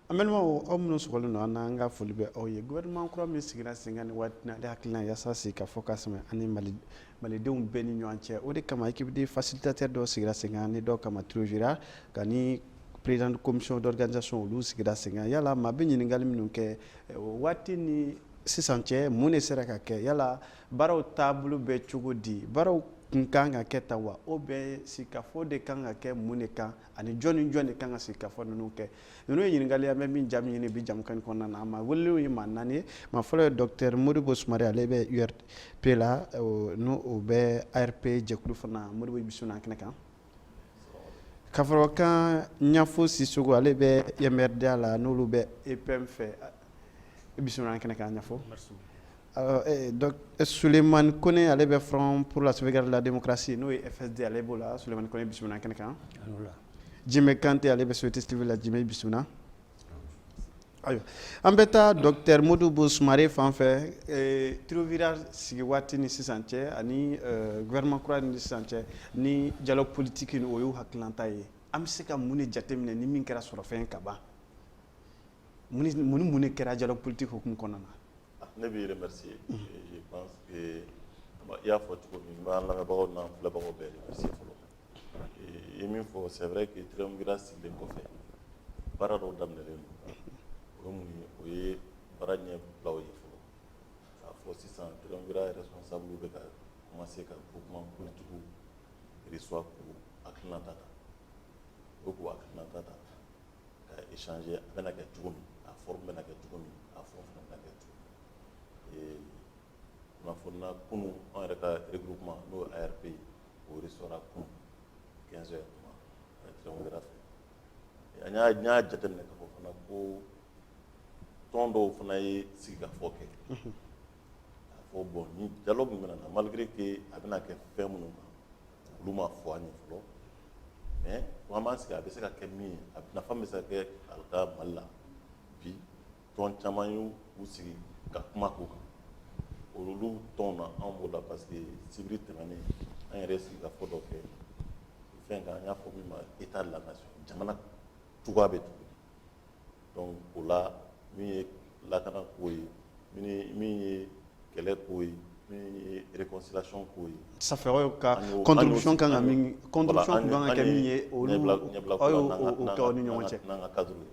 Amellement aw minnu sɔgɔlen don an na an ka foli bɛ aw ye gouvernement kura min sigira sen kan nin waati in na ale hakilina yaasa sigi ka fɔ ka sɛmɛ ani malidenw bɛɛ ni ɲɔgɔn cɛ o de kama équipe de facilitateur dɔw sigira sen kan ni dɔw kama Trojira ka ni président de commission d'organisation olu sigira sen kan yala maa bɛ ɲininkali minnu kɛ waati ni sisan cɛ mun de sera ka kɛ yala baaraw taabolo bɛ cogo di baaraw kun kan ka kɛ tan wa o bɛ sigikafɔ de kan ka kɛ mun de kan ani jɔn ni jɔn de kan ka sigikafɔ ninnu kɛ ninnu ye ɲininkali an bɛ min jaabi ɲini bi jamukan kɔnɔna na a ma welelenw ye maa naani ye maa fɔlɔ ye docteur Modibo Sumare ale bɛ URP la n'o bɛ ARP jɛkulu fana Modibo i bisimila kɛnɛ kan ka fɔ kan Ɲafo Sisogo ale bɛ MRDA la n'olu bɛ EPM fɛ i bisimila kɛnɛ kan Ɲafo. Merci. Donc Sulemani Kone ale bɛ Front pour la sauvegarde de la démocratie n'o ye FSD ale b'o la Sulemani Kone bisimila kɛnɛ kan. Jimé Kanté ale bɛ Société civile la Jimé bisimila. Ayiwa an bɛ taa docteur Modibo Sumare fan fɛ Trovira sigi waati ni sisan cɛ ani gouvernement kura ni sisan cɛ ni dialogue politique ni o y'u hakililata ye an bɛ se ka mun de jateminɛ ni min kɛra sɔrɔfɛn ka ban mun de kɛra dialogue politique hukumu kɔnɔna na. Ne b'i remercier. Je pense que il y a fort cogo min b'an lamɛnbagaw n'an filɛbagaw bɛɛ remercier fɔlɔ. I ye min fɔ c'est vrai que Triumvirat sigilen kɔfɛ baara dɔw daminɛlen don o ye mun ye o ye baara ɲɛbilaw ye fɔlɔ k'a fɔ sisan Triumvirat responsable bɛ ka commencer ka groupement politique reçoit k'u hakilinata ta o k'u hakilinata ta ka échanger a bɛna kɛ cogo min a forme bɛna kɛ cogo min a fond fana bɛna kɛ cogo kunnafoni na kunun an yɛrɛ ka regroupement n'o ye ARP o reçoit kunun 15 heures Triumvirat fɛ an y'a jateminɛ k'a fɔ fana ko tɔn dɔw fana ye sigikafɔ kɛ k'a fɔ bon ni dialogue min bɛna na malgré que a bɛna kɛ fɛn minnu kan olu ma fɔ an ye fɔlɔ mais ko an b'an sigi a bɛ se ka kɛ min ye a nafa bɛ se ka kɛ ka Mali la bi tɔn caman y'u sigi ka kuma k'u kan olu tɔn na an b'o la parce que sibiri tɛmɛnen an yɛrɛ sigikafɔ dɔ kɛ fɛn kan an y'a fɔ min ma état de la nation jamana cogoya bɛ cogo di donc o la min ye lakana ko ye min ye kɛlɛ ko ye min ye réconciliation ko ye. ça fait ka contribution kan ka min contribution kan ka kɛ min ye olu aw y'o kɛ aw ni ɲɔgɔn cɛ n'an ka cadre ye.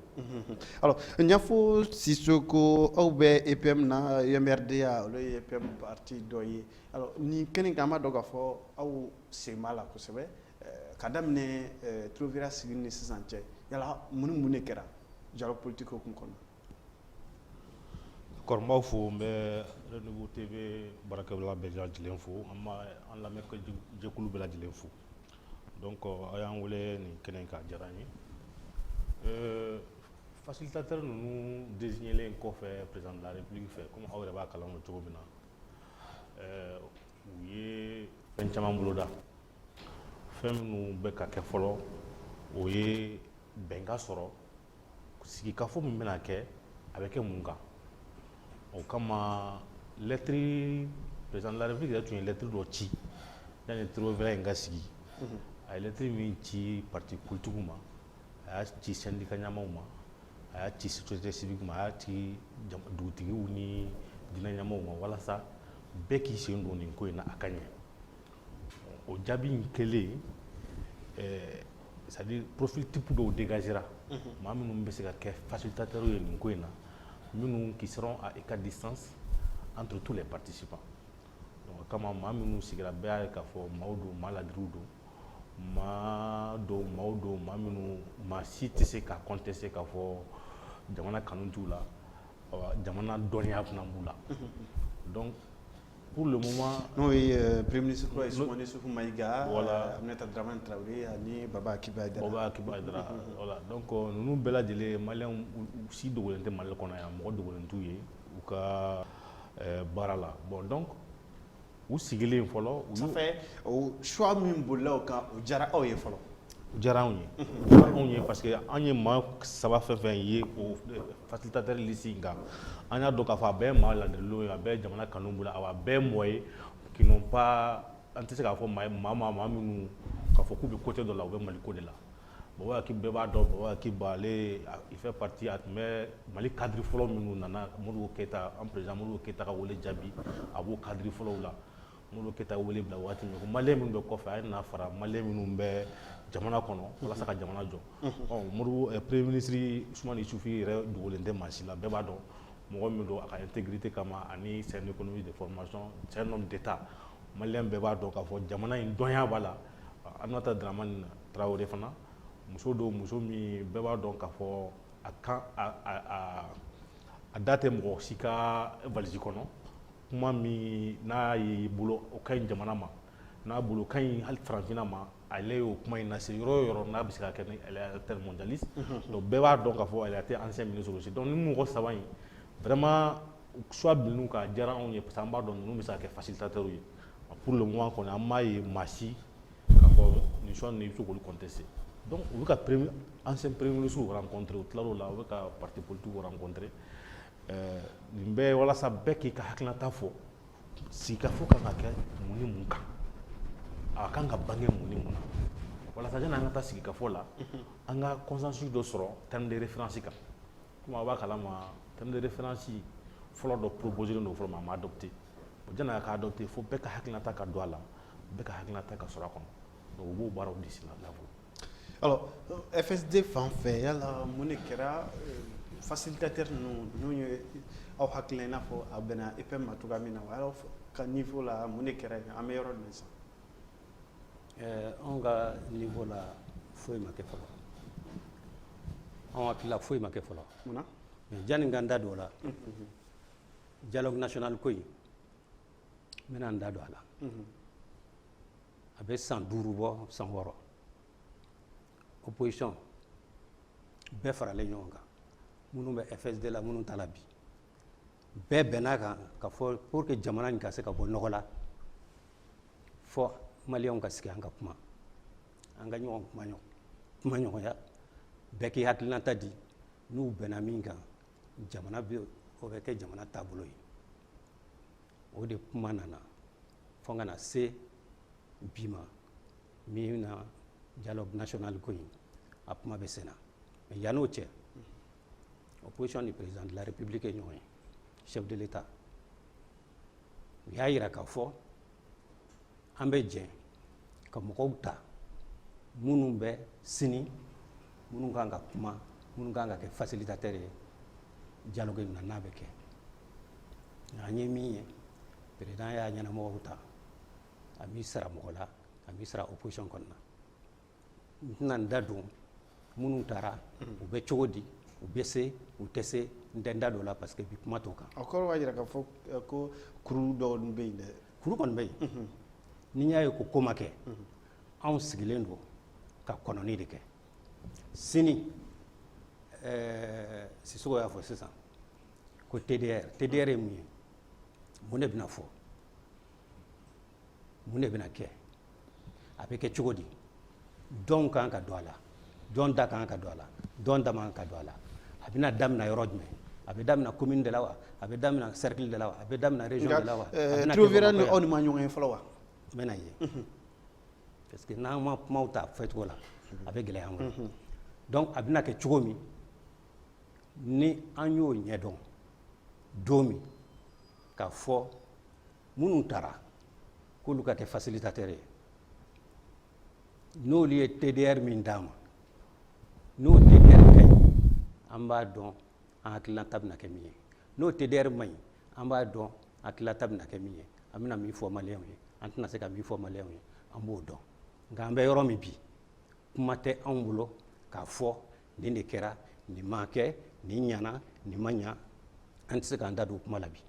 alors Ɲafo Sisoko aw bɛ EPM na MRDA olu ye EPM parti dɔ ye alors ni kɛnɛ kan an b'a dɔn k'a fɔ aw sen b'a la kosɛbɛ ka daminɛ Trovira sigi ni sisan cɛ yala mun de kɛra dialogue politique hukumu kɔnɔ. D'accord, n b'aw fo n bɛ Renouveau TV baarakɛla bɛɛ lajɛlen fo an lamɛnnikɛ jɛkulu bɛɛ lajɛlen fo donc a y'an wele nin kɛnɛ kan a diyara n ye facilitateur ninnu désignelen kɔfɛ président de la république fɛ comme aw yɛrɛ b'a kalama cogo min na u ye fɛn caman boloda fɛn minnu bɛ ka kɛ fɔlɔ o ye bɛnkan sɔrɔ sigikafɔ min bɛna kɛ a bɛ kɛ mun kan o kama lettre président de la république yɛrɛ tun ye lettre dɔ ci yanni Trovira in ka sigi a ye lettre min ci parti politique ma a y'a ci syndicat ɲɛmaw ma a y'a ci société civile ma a y'a ci dugutigiw ni diinɛ ɲɛmaw ma walasa bɛɛ k'i sen don nin ko in na a ka ɲɛ o jaabi in kɛlen c'est à dire profil type dɔw dégagera maa minnu bɛ se ka kɛ facilitateur ye nin ko in na minnu qui seront à équidistance entre tous les participants donc kama maa minnu sigira bɛɛ y'a ye k'a fɔ maaw don maa ladiriw don maaw don maa minnu maa si tɛ se ka contester k'a fɔ jamana kanu t'u la jamana dɔnniya fana b'u la donc pour le moment n'o ye premier ministre kura ye Sumani Isufu Mayiga Aminata Dramane Traoré ani Baba Akiba Aidara voilà donc ninnu bɛɛ lajɛlen maliyɛnw si dogolen tɛ Mali kɔnɔ yan mɔgɔ dogolen t'u ye u ka baara la bon donc u sigilen fɔlɔ ça fait o choix min bolila o kan o diyara aw ye fɔlɔ o diyara anw ye parce que an ye maa saba fɛn fɛn ye o facilitateur liste in kan an y'a dɔn k'a fɔ a bɛɛ ye maa ladirilenw ye a bɛɛ ye jamana kanu bolo a bɛɛ ye mɔgɔ ye qui n'ont pas an tɛ se k'a fɔ maa minnu k'a fɔ k'u bɛ côté dɔ la u bɛ Maliko de la Baba Yakubu bɛɛ b'a dɔn Baba Yakubu ale il fait partie a tun bɛ Mali cadre fɔlɔ minnu nana Modibo Keyita an président Modibo Keyita ka wele jaabi a b'o cadre fɔlɔw la Modibo Keyita wele bila waati min ko maliyɛn minnu bɛ kɔfɛ a ye na fara maliyɛn minnu bɛ jamana kɔnɔ walasa ka jamana jɔ Modibo premier ministre Ousmane Isufi yɛrɛ dogolen tɛ maa si la bɛɛ b'a dɔn mɔgɔ min don a ka intégrité kama ani c'est un économiste de formation c'est un homme d'état maliyɛn bɛɛ b'a dɔn k'a fɔ jamana in dɔnya b'a la Aminata Dramane Traoré fana muso don muso min bɛɛ b'a dɔn k'a fɔ a da tɛ mɔgɔ si ka valise kɔnɔ kuma min n'a y'i bolo o ka ɲi jamana ma n'a bolo ka ɲi hali Farafinna ma ale y'o kuma in lase yɔrɔ o yɔrɔ n'a bɛ se ka kɛ ni elle est intermondialiste donc bɛɛ b'a dɔn k'a fɔ elle a été ancien ministre aussi donc ni mɔgɔ saba in vraiment choix bilenniw ka diyara anw ye parce que an b'a dɔn ninnu bɛ se ka kɛ facilitateurs ye pour le moment kɔni an m'a ye maa si k'a fɔ nin choix ninnu i bɛ se k'olu contester donc u bɛ ka ancien premier ministre rencontrer u tilal'o la u bɛ ka parti politique rencontrer nin bɛɛ walasa bɛɛ k'i ka hakilinata fɔ sigikafɔ kan ka kɛ mun ni mun kan a kan ka bange mun ni mun na walasa yanni an ka taa sigikafɔ la an ka consensus dɔ sɔrɔ terme de référence kan komi a b'a kalama terme de référence fɔlɔ dɔ proposé don fɔlɔ ma a ma adopté yanni a ka adopté fo bɛɛ ka hakilinata ka don a la bɛɛ ka hakilinata ka sɔrɔ a kɔnɔ donc u b'o baaraw disi la fɔlɔ. Alors FSD fan fɛ yala mun de kɛra facilitateur ninnu ye aw hakilina i n'a fɔ a bɛnna EPM ma cogoya min na wa alors ka niveau la mun de kɛra an bɛ yɔrɔ min sisan. Anw ka niveau la foyi ma kɛ fɔlɔ anw hakilila foyi ma kɛ fɔlɔ munna mais janni n ka n da don o la dialogue national ko in n bɛna n da don a la a bɛ san 5 bɔ san 6 opposition bɛɛ faralen ɲɔgɔn kan minnu bɛ FSD la minnu ta la bi bɛɛ bɛnna kan ka fɔ pour que jamana in ka se ka bɔ nɔgɔ la fɔ maliyɛnw ka sigi an ka kuma an ka ɲɔgɔn kuma ɲɔgɔnya bɛɛ k'i hakilinata di n'u bɛnna min kan jamana bɛ o bɛ kɛ jamana taabolo ye o de kuma nana fo ka na se bi ma min na dialogue national ko in a kuma bɛ senna mais yan'o cɛ opposition du président de la république ye ɲɔgɔn ye chef de l'état u y'a yira k'a fɔ an bɛ jɛ ka mɔgɔw ta minnu bɛ sini minnu kan ka kuma minnu kan ka kɛ facilitateur ye dialogue in na n'a bɛ kɛ an ye min ye président y'a ɲɛnamɔgɔw ta a m'i sara mɔgɔ la a m'i sara opposition kɔnɔna n tɛna n da don minnu taara u bɛ cogo di u bɛ se u tɛ se n tɛ n da don o la parce que bi kuma t'o kan. o kɔrɔ b'a jira k'a fɔ ko kuru dɔw bɛ yen dɛ. kuru kɔni bɛ yen ni n y'a ye ko ma kɛ anw sigilen don ka kɔnɔni de kɛ sini Sisoko y'a fɔ sisan ko TDR ye mun ye mun de bɛna fɔ mun de bɛna kɛ a bɛ kɛ cogo di dɔn kan ka don a la dɔn da kan ka don a la dɔn da man ka don a la a bɛna daminɛ yɔrɔ jumɛn a bɛ daminɛ commune de la wa a bɛ daminɛ cercle de la wa a bɛ daminɛ région de la wa Trovera ni aw ni ma ɲɔgɔn ye fɔlɔ wa n bɛna ye parce que n'an ma kumaw ta fɛcogo la a bɛ gɛlɛya an bolo donc a bɛna kɛ cogo min ni an y'o ɲɛdɔn don min k'a fɔ minnu taara k'olu ka kɛ facilitateur ye n'olu ye TDR min d'a ma n'o TDR ka ɲi an b'a dɔn an hakilinata bɛna kɛ min ye n'o TDR man ɲi an b'a dɔn hakilinata bɛna kɛ min ye an bɛna min fɔ maliyɛnw ye an tɛna se ka min fɔ maliyɛnw ye an b'o dɔn nka an bɛ yɔrɔ min bi kuma tɛ anw bolo k'a fɔ nin de kɛra nin ma kɛ nin ɲana nin ma ɲa an tɛ se k'an da don kuma la bi.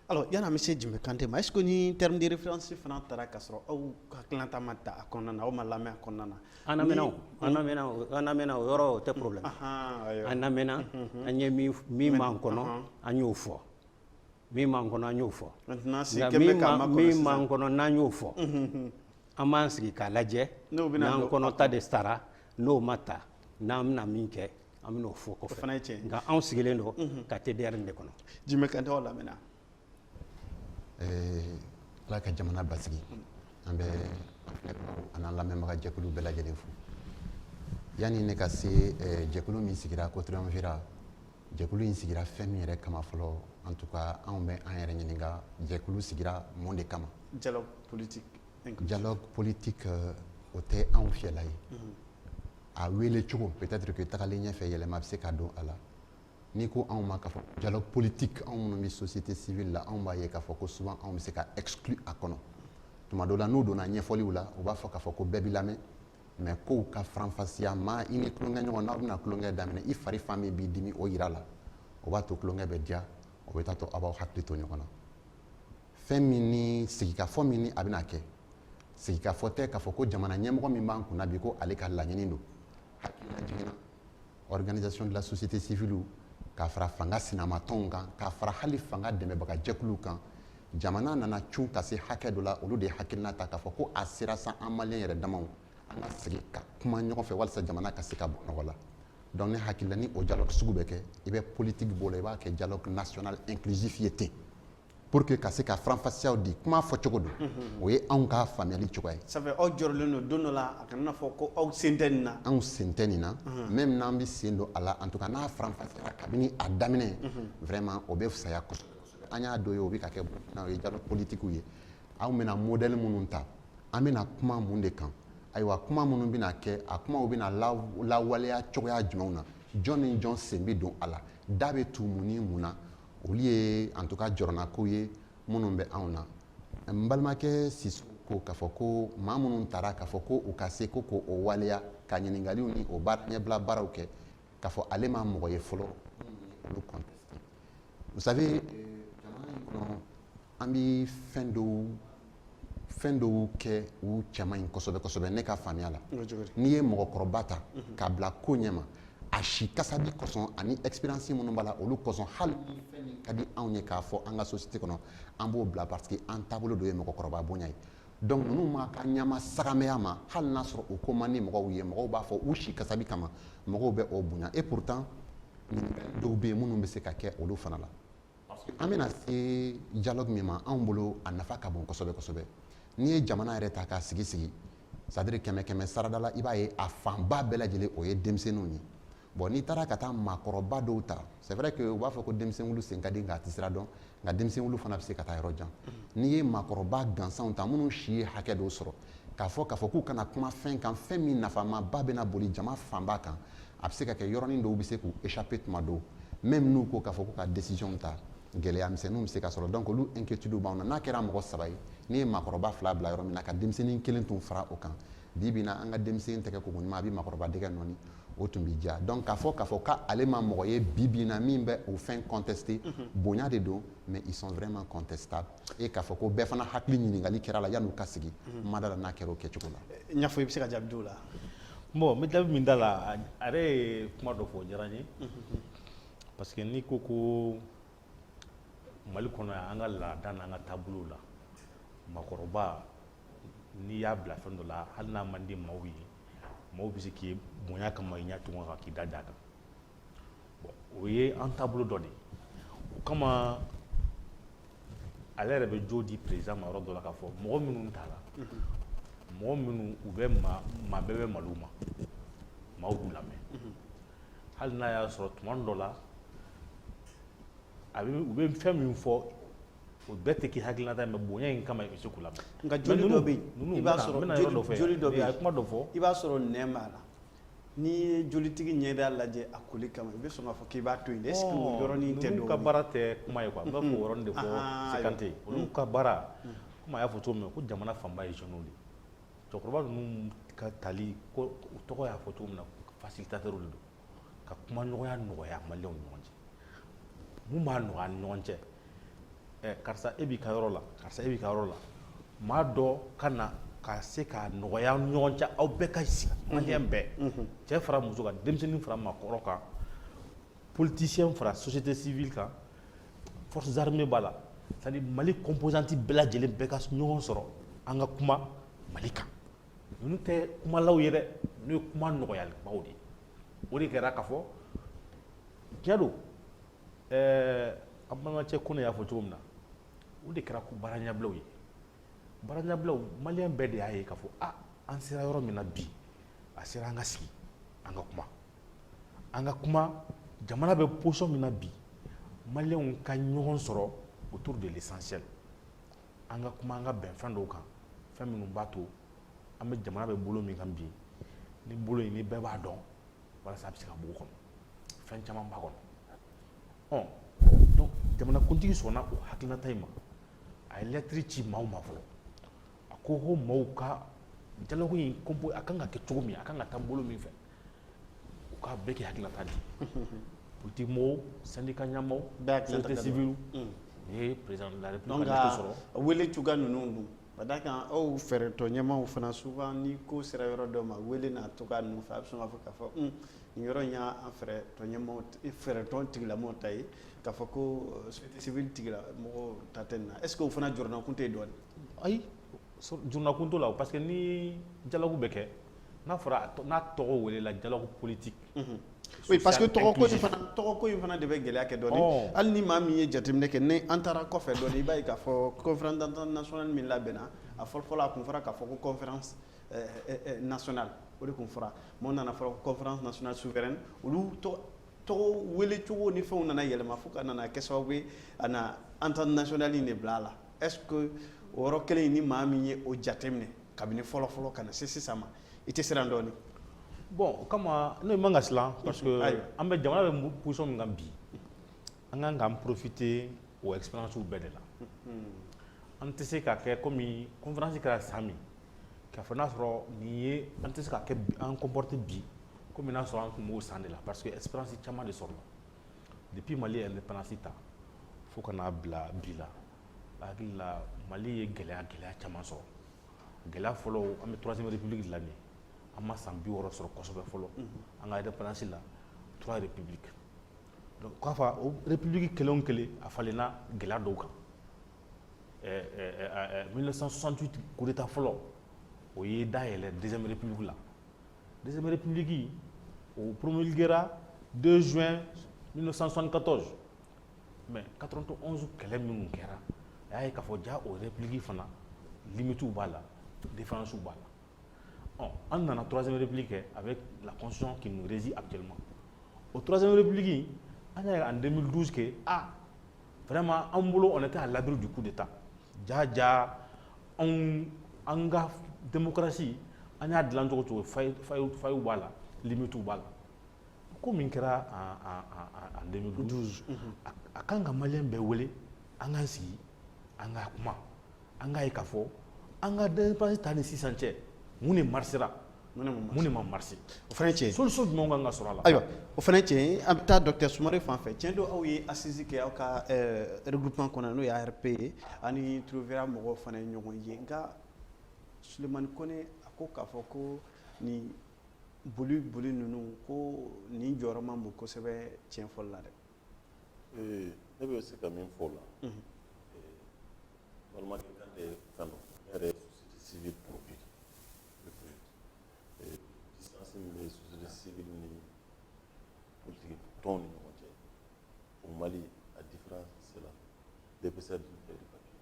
alors yan'an bɛ se Jimbe Kante ma est-ce que ni terme de référence fana taara ka sɔrɔ aw hakilinata ma ta a kɔnɔna na aw ma lamɛn a kɔnɔna na. an lamɛnna o yɔrɔ o tɛ problème an lamɛnna an ye min b'an kɔnɔ an y'o fɔ min b'an kɔnɔ an y'o fɔ nka min b'an kɔnɔ n'an y'o fɔ an b'an sigi k'a lajɛ n'an kɔnɔ ta de sara n'o ma ta n'an bɛna min kɛ an bɛn'o fɔ kɔfɛ nka anw sigilen don ka TDR de kɔnɔ. Jimbe Kante aw lamɛnna. Ala ka jamana basigi an bɛ an n'an lamɛnbaga jɛkulu bɛɛ lajɛlen fo yanni ne ka se jɛkulu min sigira ko triumvirat jɛkulu in sigira fɛn min yɛrɛ kama fɔlɔ en tout cas anw bɛ an yɛrɛ ɲininka jɛkulu sigira mun de kama dialogue politique dialogue politique o tɛ anw fiyɛla ye a wele cogo peut-être que tagalen ɲɛfɛ yɛlɛma bɛ se ka don a la n'i ko anw ma k'a fɔ dialogue politique anw minnu bɛ société civile la anw b'a ye k'a fɔ ko souvent anw bɛ se ka exclu a kɔnɔ tuma dɔ la n'u donna ɲɛfɔliw la u b'a fɔ k'a fɔ ko bɛɛ b'i lamɛn mais kow ka faranfasiya maa i ni tulonkɛ ɲɔgɔn n'aw bɛna tulonkɛ daminɛ i fari fan min b'i dimi o yira la o b'a to tulonkɛ bɛ diya o bɛ taa to aw b'aw hakili to ɲɔgɔn na fɛn min ni sigikafɔ min ni a bɛna kɛ sigikafɔ tɛ k'a fɔ ko jamana ɲɛmɔgɔ min b'an kunna bi ko ale ka laɲini don hakilina jiginna organisation de la société civile k'a fara fanga sinamatɔnw kan k'a fara hali fanga dɛmɛbaga jɛkuluw kan jamana nana cun ka se hakɛ dɔ la olu de ye hakilina ta k'a fɔ ko a sera san an maliyɛn yɛrɛ damaw an ka sigi ka kuma ɲɔgɔn fɛ walasa jamana ka se ka bɔ nɔgɔ la donc ne hakili la ni o dialogue sugu bɛ kɛ i bɛ politique b'o la i b'a kɛ dialogue national inclusif ye ten pour que ka se ka faranfasiyaw di kuma fɔ cogo don o ye anw ka faamuyali cogoya ye ça fait aw jɔrɔlen don don dɔ la a kana fɔ ko aw sen tɛ nin na anw sen tɛ nin na même n'an bɛ sen don a la en tout cas n'a faranfasiyara kabini a daminɛ vraiment o bɛ fisaya kosɛbɛ an y'a dɔ ye o bɛ ka kɛ n'aw ye dialogue politique ye aw bɛna modèle minnu ta an bɛna kuma mun de kan ayiwa kuma minnu bɛna kɛ a kumaw bɛna lawaleya cogoya jumɛnw na jɔn ni jɔn sen bɛ don a la da bɛ tu mun ni mun na olu ye en tout cas jɔrɔnakow ye minnu bɛ anw na n balimakɛ Siso ko k'a fɔ ko maa minnu taara k'a fɔ ko u ka se ko k'o waleya ka ɲininkaliw ni o ɲɛbila baaraw kɛ k'a fɔ ale ma mɔgɔ ye fɔlɔ olu contesté vous savez jamana in kɔnɔ an bɛ fɛn dɔw kɛ u cɛman ɲi kosɛbɛ kosɛbɛ ne ka faamuya la n'i ye mɔgɔkɔrɔba ta k'a bila ko ɲɛma a si kasa bi kosɔn ani expérience minnu b'a la olu kosɔn hali ni fɛn min ka di anw ye k'a fɔ an ka société kɔnɔ an b'o bila parce que an taabolo dɔ ye mɔgɔkɔrɔba bonya ye donc ninnu ma ka ɲama sagamɛya ma hali n'a sɔrɔ o ko man di mɔgɔw ye mɔgɔw b'a fɔ u si kasabi kama mɔgɔw bɛ o bonya et pourtant dɔw bɛ yen minnu bɛ se ka kɛ olu fana la an bɛna se dialogue min ma anw bolo a nafa ka bon kosɛbɛ kosɛbɛ n'i ye jamana yɛrɛ ta k'a sigi sigi c'est à dire kɛmɛ kɛmɛ sarada la i b'a ye a fanba bɛɛ lajɛlen o ye denmisɛnninw ye bon n'i taara ka taa maakɔrɔba dɔw ta c'est vrai que u b'a fɔ ko denmisɛnwulu sen ka di nka a tɛ sira dɔn nka denmisɛnwulu fana bɛ se ka taa yɔrɔ jan n'i ye maakɔrɔba gansanw ta minnu si ye hakɛ dɔw sɔrɔ k'a fɔ k'u kana kuma fɛn kan fɛn min nafamaba bɛna boli jama fanba kan a bɛ se ka kɛ yɔrɔnin dɔw bɛ se k'u échapper tuma dɔw même n'u ko k'a fɔ k'u ka décision ta gɛlɛya misɛnninw bɛ se ka sɔrɔ donc olu inquiétude b'anw na n'a kɛra mɔgɔ saba ye n'i ye maakɔrɔba fila bila yɔrɔ min na ka denmisɛnnin kelen tun fara o kan bi bi in na an ka denmisɛnnin tɛgɛ kogo ɲuman a bɛ maakɔrɔba dɛgɛ nɔɔni o tun bɛ diya donc k'a fɔ k'ale ma mɔgɔ ye bi bi in na min bɛ o fɛn contester bonya de don mais ils sont vraiment contestables et k'a fɔ ko bɛɛ fana hakili ɲininkali kɛra la yan'u ka sigi ma da la n'a kɛra o kɛcogo la. n y'a fɔ i bɛ se ka jaabi d'o la. bon n bɛ jaabi min da la a yɛrɛ ye kuma dɔ fɔ o diyara n ye parce que n'i ko ko Mali kɔnɔ yan an ka laada n'an ka taabolo la maakɔrɔba n'i y'a bila fɛn dɔ la hali n'a man di maaw ye maaw bɛ se k'i bonya kama i ɲɛ tugun kan k'i da d'a kan bon o ye an taabolo dɔ de ye o kama ale yɛrɛ bɛ jo di président ma yɔrɔ dɔ la k'a fɔ mɔgɔ minnu t'a la mɔgɔ minnu u bɛ maa bɛɛ bɛ malo ma maaw b'u lamɛn hali n'a y'a sɔrɔ tuma dɔ la u bɛ fɛn min fɔ o bɛɛ tɛ k'i hakilinata mais bonya in kama i bɛ se k'u lamɛn. nka joli dɔ bɛ yen i b'a sɔrɔ joli dɔ bɛ yen kuma dɔ fɔ i b'a sɔrɔ nɛn b'a la n'i ye jolitigi ɲɛda lajɛ a koli kama i bɛ sɔn k'a fɔ k'i b'a to yen est ce que o yɔrɔnin tɛ dɔw ye olu ka baara tɛ kuma ye quoi n b'a fɔ o yɔrɔnin de fɔ Sekante olu ka baara komi a y'a fɔ cogo min na ko jamana fanba ye jeunes de cɛkɔrɔba ninnu ka tali ko u tɔgɔ y'a fɔ cogo min na facilitateurs de don ka kuma ɲɔgɔnya nɔgɔya maliyɛnw ni ɲɔgɔn cɛ mun b'a nɔgɔya ni ɲɔgɔn cɛ karisa e b'i ka yɔrɔ la karisa e b'i ka yɔrɔ la maa dɔ ka na ka se ka nɔgɔya ni ɲɔgɔn cɛ aw bɛɛ ka sigi maliyɛn bɛɛ cɛ fara muso kan denmisɛnnin fara maakɔrɔ kan politicien fara société civile kan forces armées b'a la c'est à dire Mali composante bɛɛ lajɛlen bɛɛ ka ɲɔgɔn sɔrɔ an ka kuma Mali kan ninnu tɛ kumalaw ye dɛ ninnu ye kuma nɔgɔyalibaw de ye o de kɛra k'a fɔ tiɲɛ don an balimakɛ Kone y'a fɔ cogo min na o de kɛra ko baara ɲɛbilaw ye baara malien bɛɛ de y'a ye k'a fɔ an sera yɔrɔ min na bi a sera an ka sigi an ka kuma jamana bɛ position min na bi maliens ka ɲɔgɔn sɔrɔ autour de l'essentiel an ka kuma an ka bɛn fɛn dɔw kan fɛn minnu b'a to an bɛ jamana bɛ bolo min kan bi ni bolo in ni bɛɛ b'a dɔn walasa a bɛ se ka bɔ o kɔnɔ fɛn caman b'a kɔnɔ donc jamanakuntigi sɔnna o hakilinata in ma a ye lɛtiri ci maaw ma fɔlɔ a ko maaw ka dialogue in a kan ka kɛ cogo min a kan ka taa bolo min fɛ u ka bɛɛ kɛ hakilinata di politique mɔgɔw syndicat ɲɛmɔgɔw société civile ni ye président de la république ka sɔrɔ wele cogoya ninnu dun ka d'a kan aw fɛɛrɛtɔ ɲɛmaaw fana souvent ni ko sera yɔrɔ dɔ ma wele n'a cogoya ninnu fɛ a bɛ sɔn k'a fɔ k'a fɔ nin yɔrɔ in y'an fɛɛrɛtɔ ɲɛmaaw fɛɛrɛtɔ tigilamɔgɔw ta ye k'a fɔ ko société civile tigilamɔgɔw ta tɛ nin na est ce que o fana jɔrɔnakun tɛ yen dɔɔnin ayi jɔrɔnakun t'o la parce que ni dialogue bɛ kɛ n'a fɔra n'a tɔgɔ welela dialogue politique oui parce que tɔgɔko in fana de bɛ gɛlɛya kɛ dɔɔnin hali ni maa min ye jateminɛ kɛ ni an taara kɔfɛ dɔɔnin i b'a ye k'a fɔ conférence d'entente nationale min labɛnna a fɔlɔ-fɔlɔ a kun fɔra k'a fɔ ko conférence nationale o de kun fɔra maaw nana fɔra ko conférence nationale souveraine olu tɔgɔ wele cogo ni fɛnw nana yɛlɛma fo ka nana kɛ sababu ye a na entente nationale in de bila a la est ce que o yɔrɔ kelen in ni maa min ye o jateminɛ kabini fɔlɔ-fɔlɔ ka na se sisan ma i tɛ siran dɔɔnin bon o kama n'o man ka siran parce que an bɛ jamana bɛ position min kan bi an kan k'an profiter o expérience bɛɛ de la an tɛ se ka kɛ komi conférence kɛra san min k'a fɔ n'a sɔrɔ nin ye an tɛ se ka kɛ an comporter bi komi n'a sɔrɔ an tun b'o san de la parce que expérience caman de sɔrɔla depuis Mali ye indépendance ta fo ka n'a bila bi la hakili la Mali ye gɛlɛya caman sɔrɔ gɛlɛya fɔlɔ an bɛ troisième république dilan de an ma san 60 sɔrɔ kosɛbɛ fɔlɔ an ka indépendance la 3 républiques donc k'a fɔ o république kelen o kelen a falenna gɛlɛya dɔw kan 1968 coup d'état fɔlɔ o ye dayɛlɛ deuxième république la deuxième république o promulguera 2 juin 1974 mais 91 kɛlɛ minnu kɛra a y'a ye k'a fɔ ja o république fana limite b'a la différence b'a la on nana troisième république avec la constitution qui nous régit actuellement au troisième république on a en 2012 que vraiment en bolo on était à l'abri du coup d'état ja en ga démocratie on a dilan cogo fayu b'a la limite b'a la ko min kɛra en 2012 a kan ka malien bɛɛ wele an k'an sigi an ka kuma an k'a ye k'a fɔ an ka démocratie ta ni sisan cɛ mun de marsera mun de ma marché o fana ye tiɲɛ ye solution jumɛn kan ka sɔrɔ a la ayiwa o fana ye tiɲɛ ye an bɛ taa docteur Sumare fan fɛ tiɲɛ don aw ye assise kɛ aw ka regroupement kɔnɔ n'o ye ARP ye ani Trovera mɔgɔw fana ye ɲɔgɔn ye nka Sulemani Kone a ko k'a fɔ ko nin boli ninnu ko nin jɔyɔrɔ man bon kosɛbɛ tiɲɛ fɔli la dɛ ne bɛ se ka min fɔ o la balimakɛ kan tɛ fɛn dɔ ne yɛrɛ ye société civile produit distance min bɛ société civile ni politique tɔn ni ɲɔgɔn cɛ au Mali la différence c'est là l'épaisseur d'une feuille de papier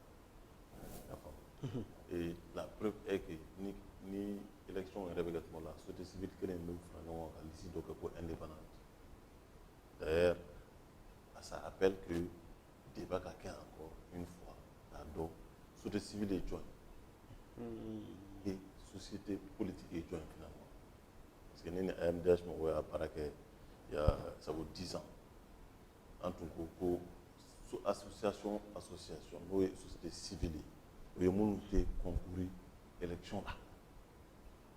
y'a faamu et la preuve est que ni élection yɛrɛ bɛ kɛ tuma la société civile kelen bɛ fara ɲɔgɔn kan ka liste dɔ kɛ ko indépendante d'ailleurs ça appelle que débat ka kɛ encore une fois k'a dɔn société civile est joint et société politique est joint finalement parce que ni AMDH mɔgɔw y'a baara kɛ il y a ça vaut 10 ans an tun ko association n'o ye société civile ye o ye minnu tɛ concourir élection la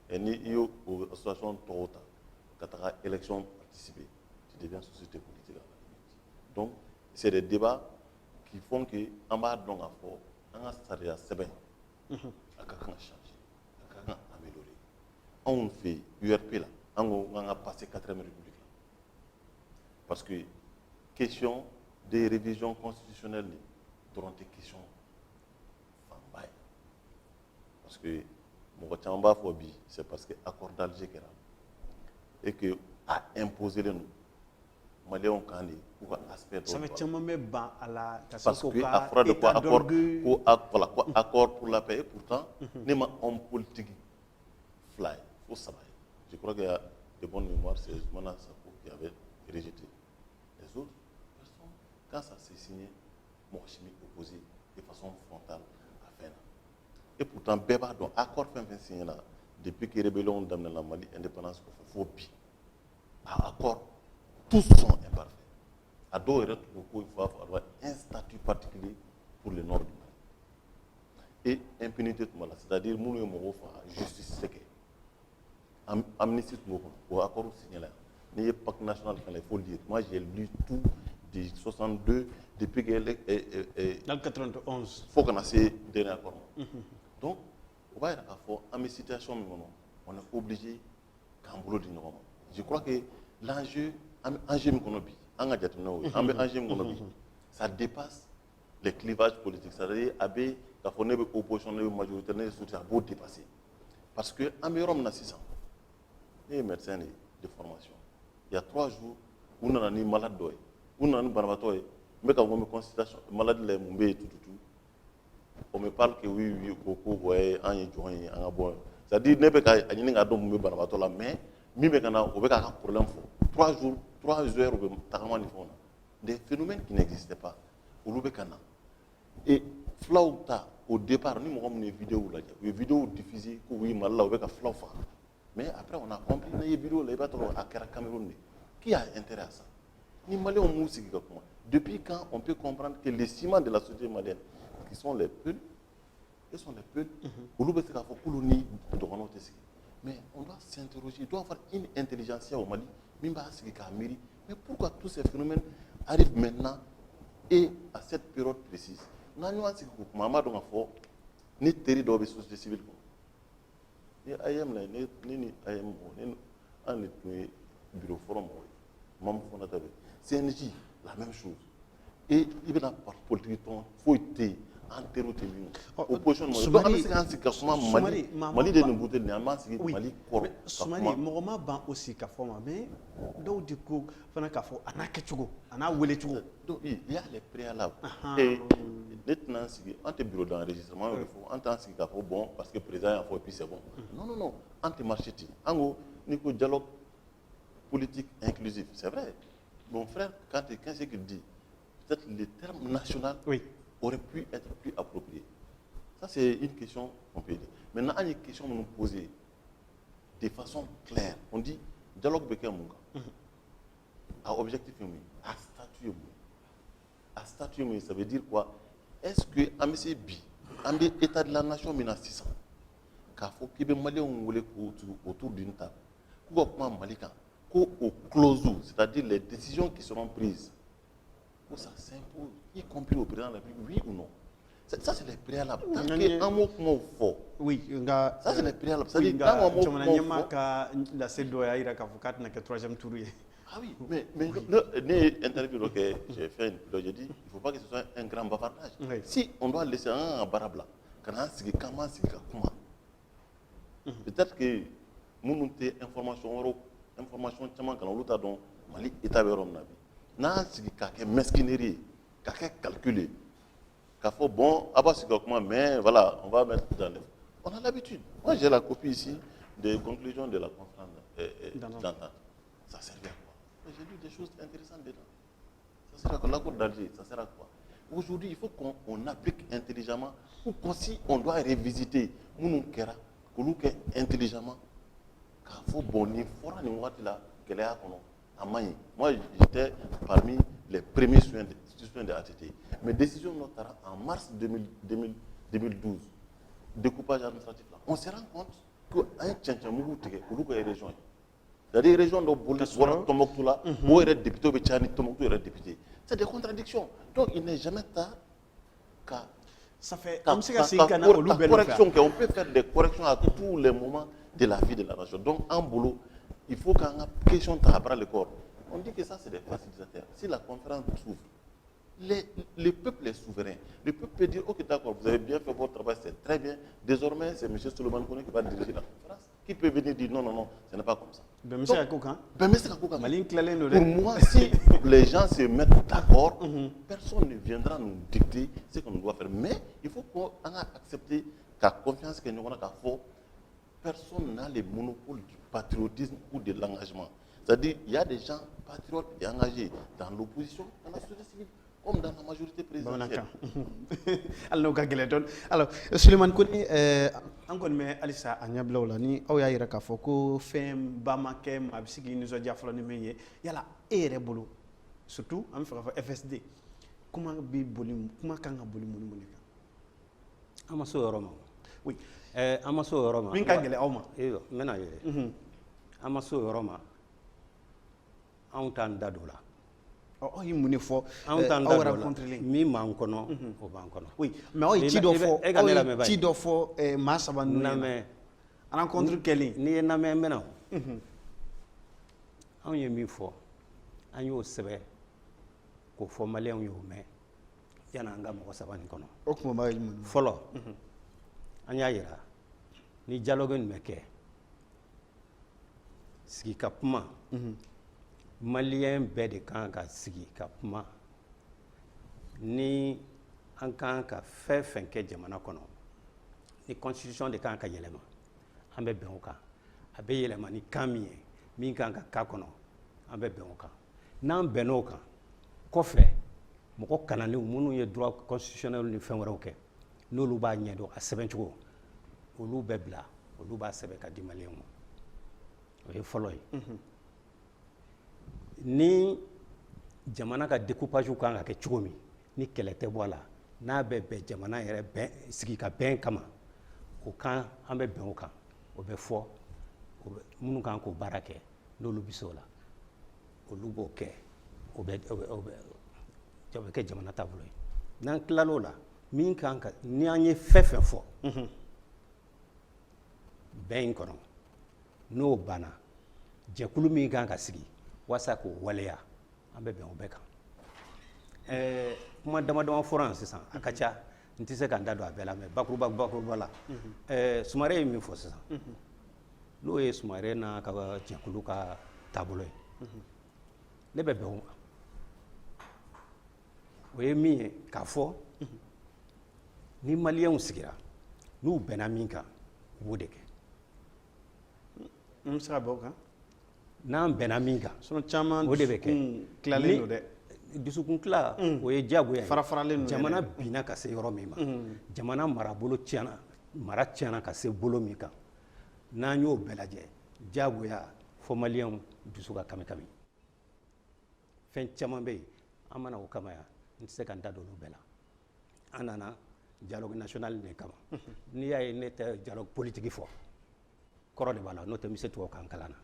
et ni i y'o association tɔgɔ ta ka taga élection participer tu deviens société politique à la limite donc c'est des débats qui font que an b'a dɔn k'a fɔ an ka sariya sɛbɛn a ka kan ka changer a ka kan ka améliorer anw fɛ URP la an ko k'an ka passer 4e république la parce que question de révision constitutionnelle dɔrɔn tɛ question fanba ye parce que mɔgɔ caman b'a fɔ bi c'est parce que accord d'Alger kɛra et que a imposé len don Maliens kan de k'u ka aspect ça dɔ fait don a la. caman bɛ ban a la ka Parce se k'o que ka a fɔra de ko état accord d'orgue ko voilà ko accord pour la paix et pourtant ne ma homme politique fila ye fo 3 ye. Je crois qu'il y a de bonnes mémoires, c'est Ousmane Sonko qui avait rejeté. Les autres personnes, quand ça s'est signé, mɔgɔ si m'y opposé de façon frontale à fɛn na. Et pourtant bɛɛ b'a dɔn accord fɛn fɛn signé na depuis que rébellion daminɛna Mali indépendance kɔfɛ fo bi a accord tous sont imparfaits. A dɔw yɛrɛ tun ko il faut avoir un statut particulier pour le nord du Mali. Et impunité tun b'a la, c'est-à-dire minnu ye mɔgɔw faga justice tɛ kɛ. Amnistie tun b'o kɔnɔ, o accord signé la. N'i ye pacte national fɛn la, il faut le dire. Moi j'ai lu tout de 62 depuis que dans le 91 fo kana se dernier accord ma. Donc o b'a yira k'a fɔ an bɛ situation min kɔnɔ on est obligé k'an bolo di ɲɔgɔn ma. Je crois que l'enjeu an bɛ enjeu min kɔnɔ bi an ka jateminɛw ye an bɛ enjeu min kɔnɔ bi ça dépasse les clivages politiques, c'est-à-dire a bɛ k'a fɔ ne bɛ opposition ne bɛ majorité ne bɛ soutien a b'o dépasser parce que an bɛ yɔrɔ min na sisan ne ye médecin de formation il y a 3 jours u nana ni malade dɔ ye u nana ni banabaatɔ ye n bɛ ka fɔ n bɛ consultation maladie la mun bɛ yen tututu on me parle que oui ko ouais an ye jɔn ye an ka bɔ c'est-à-dire ne bɛ ka a ɲini k'a dɔn mun bɛ banabaatɔ la mais min bɛ ka na o bɛ k'a ka problème fɔ 3 jours 3 heures u bɛ tagama ni fɛnw na des phénomènes qui n'existaient pas olu bɛ ka na et filaw ta au départ ni mɔgɔ minnu ye vidéo lajɛ u ye vidéo diffusée ko oui Mali la u bɛ ka filaw faga mais après on a compris n'a ye vidéo la i b'a sɔrɔ a kɛra Cameroun de qui a intérêt à ça ni Maliens m'u sigi ka kuma depuis quand on peut comprendre que les ciments de la société malienne qui sont les peuls ils sont les peuls olu bɛ se k'a fɔ k'olu ni dɔgɔnɔw tɛ sigi mais on doit s'interroger il doit y avoir une intelligentsia au Mali min b'a sigi k'a miiri mais pourquoi tous ces phénomènes arrivent maintenant et à cette période précise n'an ɲɔgɔn sigi k'o kuma an b'a dɔn k'a fɔ ni teri dɔw bɛ société civile kɔnɔ ni AEM la ne ni AEM mɔgɔ an de tun ye bureau fɔlɔ mɔgɔ ye membre fondateur ye CNJ la même chose et i bɛna parti politique tɔn foyi tɛ yen an teriw tɛ min opposition mɔgɔ donc an bɛ se k'an sigi ka kuma Mali de nin bute nin an b'an sigi Mali kɔrɔ ka kuma Sumani mɔgɔ ma ban o sigi ka fɔ ma mais dɔw de ko fana k'a fɔ a n'a kɛcogo a n'a welecogo donc il y a les préalables et ne tɛna an sigi an tɛ bureau d'enregistrement y'o de fɔ an t'an sigi k'a fɔ bon parce que président y'a fɔ et puis c'est bon non an tɛ marché ten an ko n'i ko dialogue politique inclusif c'est vrai mon frère quand c'est qu'il dit peut-être le terme national aurait pu être plus approprié. Ça, c'est une question qu'on peut dire. Maintenant, il y a une question que nous poser de façon claire. On dit dialogue avec un à objectif, à statut. Ça veut dire quoi? Est-ce que Amé Bi, Amé État de la nation, 1600, qu'il faut que les Maliens autour d'une table, qu'au close, c'est-à-dire les décisions qui seront prises, que ça s'impose, y compris au président de la République, oui ou non. Ça, c'est les préalables. Tant qu'un mot fort. Oui, ça, c'est les préalables. Ça dit que un mot fort. La CEDEAO ira qu'à 3e tour. Ah oui, mais l'interview que j'ai fait, j'ai dit, il ne faut pas que ce soit un grand bavardage. Oui. Si on doit laisser un barabla, peut-être que nous avons des informations, dans Mali, État de n'a pas de mesquinerie, de calculer. Bon, mais voilà, on va mettre dans les... On a l'habitude. Moi, j'ai la copie ici des conclusions de la conférence d'entente. Ça servait à quoi? J'ai lu des choses intéressantes dedans. Ça sert à quoi? L'accord d'Alger, ça sert à quoi? Aujourd'hui, il faut qu'on applique intelligemment ou si on doit revisiter nous intelligemment. Car il faut bon, il faut moi, j'étais parmi les premiers soins de ATT. Mes décisions notamment en mars 2012, découpage administratif là, on se rend compte qu'un tchanchamougou teke, ou les régions. Il y a des régions dont Tombouctou là, où il y a des députés, Tombouctou est député. C'est des contradictions. Donc il n'est jamais tard qu'à ça fait correction, qu'on peut faire des corrections à tous les moments de la vie de la nation. Donc en boulot, il faut qu'en question de bras le corps. On dit que ça, c'est des facilitateurs. Si la conférence s'ouvre, le peuple est souverain. Le peuple peut dire, ok, d'accord, vous avez bien fait votre travail, c'est très bien. Désormais, c'est M. Souleymane Kone qui va diriger la conférence. Qui peut venir dire non, non, non, ce n'est pas comme ça. Ben, c'est à Koukan. Ben, mais c'est à Koukan. Pour moi, si les gens se mettent d'accord, personne ne viendra nous dicter ce qu'on doit faire. Mais il faut qu'on accepte la confiance que nous avons à faire. Personne n'a le monopole du patriotisme ou de l'engagement. C'est-à-dire qu'il y a des gens patriotes et engagés dans l'opposition, dans la société civile, comme dans la majorité présidentielle. Alors, Suleiman Kone, encore mais Alissa Agnabla ni Oya Iraka Foko, Fem, Bamakem, Absigi, nous a dit à Flonimé, Yala, Erebolo, surtout, en fait, FSD. Comment bi bolim, comment kan nga bolim monika? Amaso Roma. Oui. Amaso Roma. Min ka gele awma. Iyo, mena ye. Amaso Roma. On t'en dadola. Oh, il m'a fait rencontrer mi man kono o ban kono. Oui, mais oh, ti do fo ma saban na me rencontre Kelly. Ni na me mena. On ye mi fo. An yo sebe ko fo malien yo me. Yana nga mo saban kono. O ko ma yi folo. Anya yira. Ni dialogue me ke. Sigi ka kuma. Malien bɛɛ de kan ka sigi ka kuma ni an kan ka fɛn fɛn kɛ jamana kɔnɔ ni constitution de kan ka yɛlɛma an bɛ bɛn o kan a bɛ yɛlɛma ni kan min ye min kan ka k'a kɔnɔ an bɛ bɛn o kan n'an bɛnn'o kan kɔfɛ mɔgɔ kananenw minnu ye droit constitutionnel ni fɛn wɛrɛw kɛ n'olu b'a ɲɛdɔn a sɛbɛncogo olu bɛ bila olu b'a sɛbɛn ka di maliyɛnw ma o ye fɔlɔ ye. Ni jamana ka découpage kan ka kɛ cogo min ni kɛlɛ tɛ bɔ a la n'a bɛ bɛn jamana yɛrɛ bɛn sigi ka bɛn kama o kan an bɛ bɛn o kan o bɛ fɔ minnu kan k'o baara kɛ n'olu bɛ se o la olu b'o kɛ o bɛ kɛ jamana taabolo ye n'an tilal'o la min kan ka ni an ye fɛn fɛn fɔ bɛn in kɔnɔ n'o banna jɛkulu min kan ka sigi wasa ko waleya an bɛ bɛn o bɛɛ kan kuma dama fɔra yan sisan a ka ca n tɛ se ka n da don a bɛɛ la mɛ bakuruba la Sumare ye min fɔ sisan n'o ye Sumare n'a ka jɛkulu ka taabolo ye ne bɛ bɛn o ma o ye min ye k'a fɔ ni maliyɛnw sigira n'u bɛnna min kan u b'o de kɛ. N bɛ se ka bɛn o kan. N'an bɛnna min kan o de bɛ kɛ tilalen don dɛ dusukun tila o ye diyagoya ye farafaralen jamana binna ka se yɔrɔ min ma jamana marabolo tiɲɛna mara tiɲɛna ka se bolo min kan n'an y'o bɛɛ lajɛ diyagoya fo maliyɛnw dusu ka kami-kami fɛn caman bɛ yen an mana o kama yan n tɛ se ka n da don olu bɛɛ la an nana dialogue national de kama n'i y'a ye ne tɛ dialogue politique fɔ kɔrɔ de b'a la n'o tɛ n bɛ se tubabukan kalan na.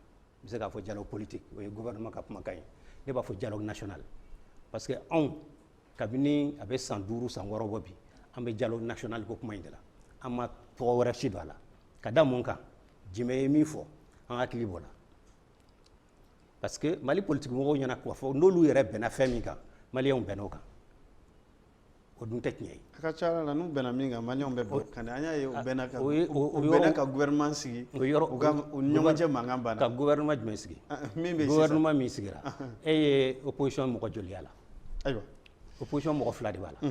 Je sais qu'il faut dialogue politique, le gouvernement qui a fait il faut dialogue national. Parce que on, kabini avec 112 100 warobobi, on a dialogue national ko kuma indela. On a trois wara shidwala. Kada monka, jime mi fo, on a klibola. Parce que Mali politique mo nyana ko fo no lu yere bena femika, Mali on benoka. O dun teknyai. Ka cara la nu bena minga Mali on be kana anya ye benaka o benaka gouvernement sigi o nyonje manga bana ka gouvernement jumɛn sigi gouvernement min sigira e ye opposition mɔgɔ joli yala ayiwa opposition mɔgɔ fila de b'a la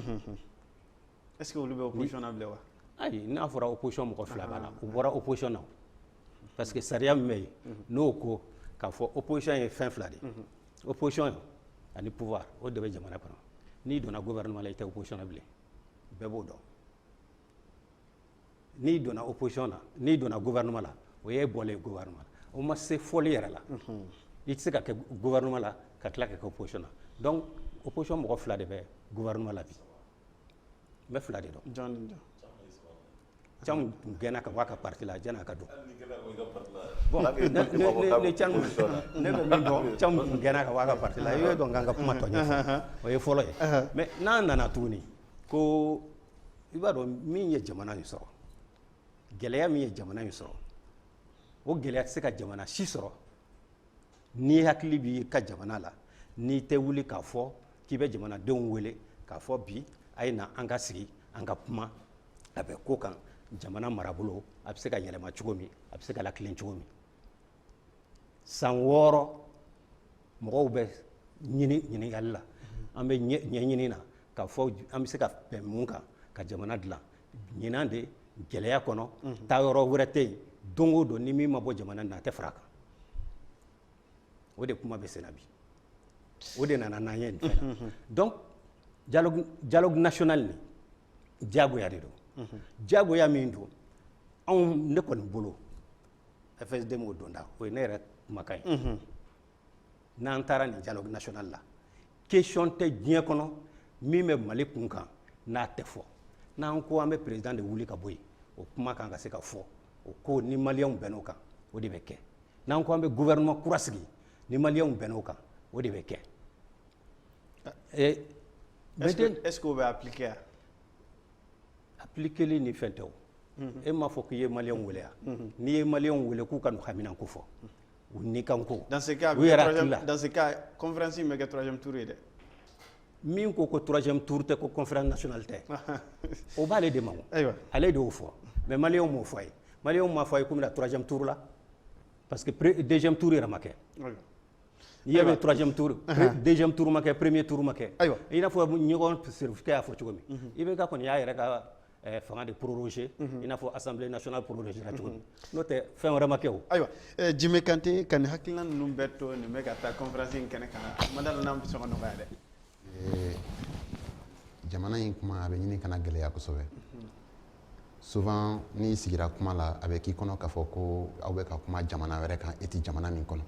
est-ce que olu bɛ opposition na bilen wa ayi n'a fɔra opposition mɔgɔ fila b'a la u bɔra opposition na parce que sariya min bɛ yen n'o ko k'a fɔ opposition ye fɛn fila de opposition ani pouvoir o de bɛ jamana kɔnɔ n'i donna gouvernement la i tɛ opposition na bilen bɛɛ b'o dɔn n'i donna opposition na n'i donna gouvernement la o ye bɔlen gouvernement la o ma se fɔli yɛrɛ la i tɛ se ka kɛ gouvernement la ka tila ka kɛ opposition na donc opposition mɔgɔ fila de bɛ gouvernement la bi n bɛ fila de dɔn Cam gɛnna ka bɔ a ka parti la jan'a ka don bon ne Cam ne bɛ min dɔn Cam gɛnna ka bɔ a ka parti la i bɛ dɔn k'an ka kuma tɔ ɲɛfɔ o ye fɔlɔ ye mais n'an nana tuguni ko i b'a dɔn min ye jamana in sɔrɔ gɛlɛya min ye jamana in sɔrɔ o gɛlɛya tɛ se ka jamana si sɔrɔ n'i hakili b'i ka jamana la n'i tɛ wuli k'a fɔ k'i bɛ jamanadenw wele k'a fɔ bi a ye na an ka sigi an ka kuma a bɛ ko kan jamana marabolo a bɛ se ka yɛlɛma cogo min a bɛ se ka lakilen cogo min san 6 mɔgɔw bɛ ɲininkali la an bɛ ɲɛɲini na ka fɔ an bɛ se ka bɛn mun kan ka jamana dilan ɲinan de gɛlɛya kɔnɔ taa yɔrɔ wɛrɛ tɛ yen don o don ni min ma bɔ jamana na a tɛ fara a kan o de kuma bɛ sen na bi o de nana n'an ye nin fɛn na donc dialogue national ni diyagoya de don diyagoya min don anw ne kɔni bolo FSD m'o donda o ye ne yɛrɛ kumakan ye n'an taara nin dialogue national la question tɛ diɲɛ kɔnɔ min bɛ Mali kun kan n'a tɛ fɔ n'an ko an bɛ président de wuli ka bɔ yen o kuma kan ka se ka fɔ o ko ni maliyɛnw bɛnn'o kan o de bɛ kɛ n'an ko an bɛ gouvernement kura sigi ni maliyɛnw bɛnn'o kan o de bɛ kɛ est-ce que o bɛ appliquer a appliquer ni fɛn tɛ o e m'a fɔ k'i ye maliyɛnw wele yan n'i ye maliyɛnw wele k'u ka n'u hamina ko fɔ u ni kan ko dans ce cas conférence in bɛ kɛ 3e tour ye dɛ min ko 3e tour tɛ ko conférence nationale tɛ o b'ale de ma o ale de y'o fɔ mais maliyɛnw m'o fɔ a ye maliyɛnw m'a fɔ a ye ko n bɛna 3e tour la parce que 2e tour yɛrɛ ma kɛ n'i y'a mɛn 3e tour 2e tour ma kɛ 1er tour ma kɛ i n'a fɔ ɲɔgɔn sirifukɛ y'a fɔ cogo min IBK kɔni y'a yɛrɛ ka fanga de proroger i n'a fɔ assemblée nationale proroger la cogo min n'o tɛ fɛn wɛrɛ ma kɛ o ayiwa Jime Kante ka nin hakilina ninnu bɛɛ to nin bɛ ka taa conférence in kɛnɛ kan ma dala n'an bɛ sɔn ka nɔgɔya dɛ jamana in kuma a bɛ ɲini kana gɛlɛya kosɛbɛ souvent n'i sigira kuma la a bɛ k'i kɔnɔ k'a fɔ ko aw bɛ ka kuma jamana wɛrɛ kan e tɛ jamana min kɔnɔ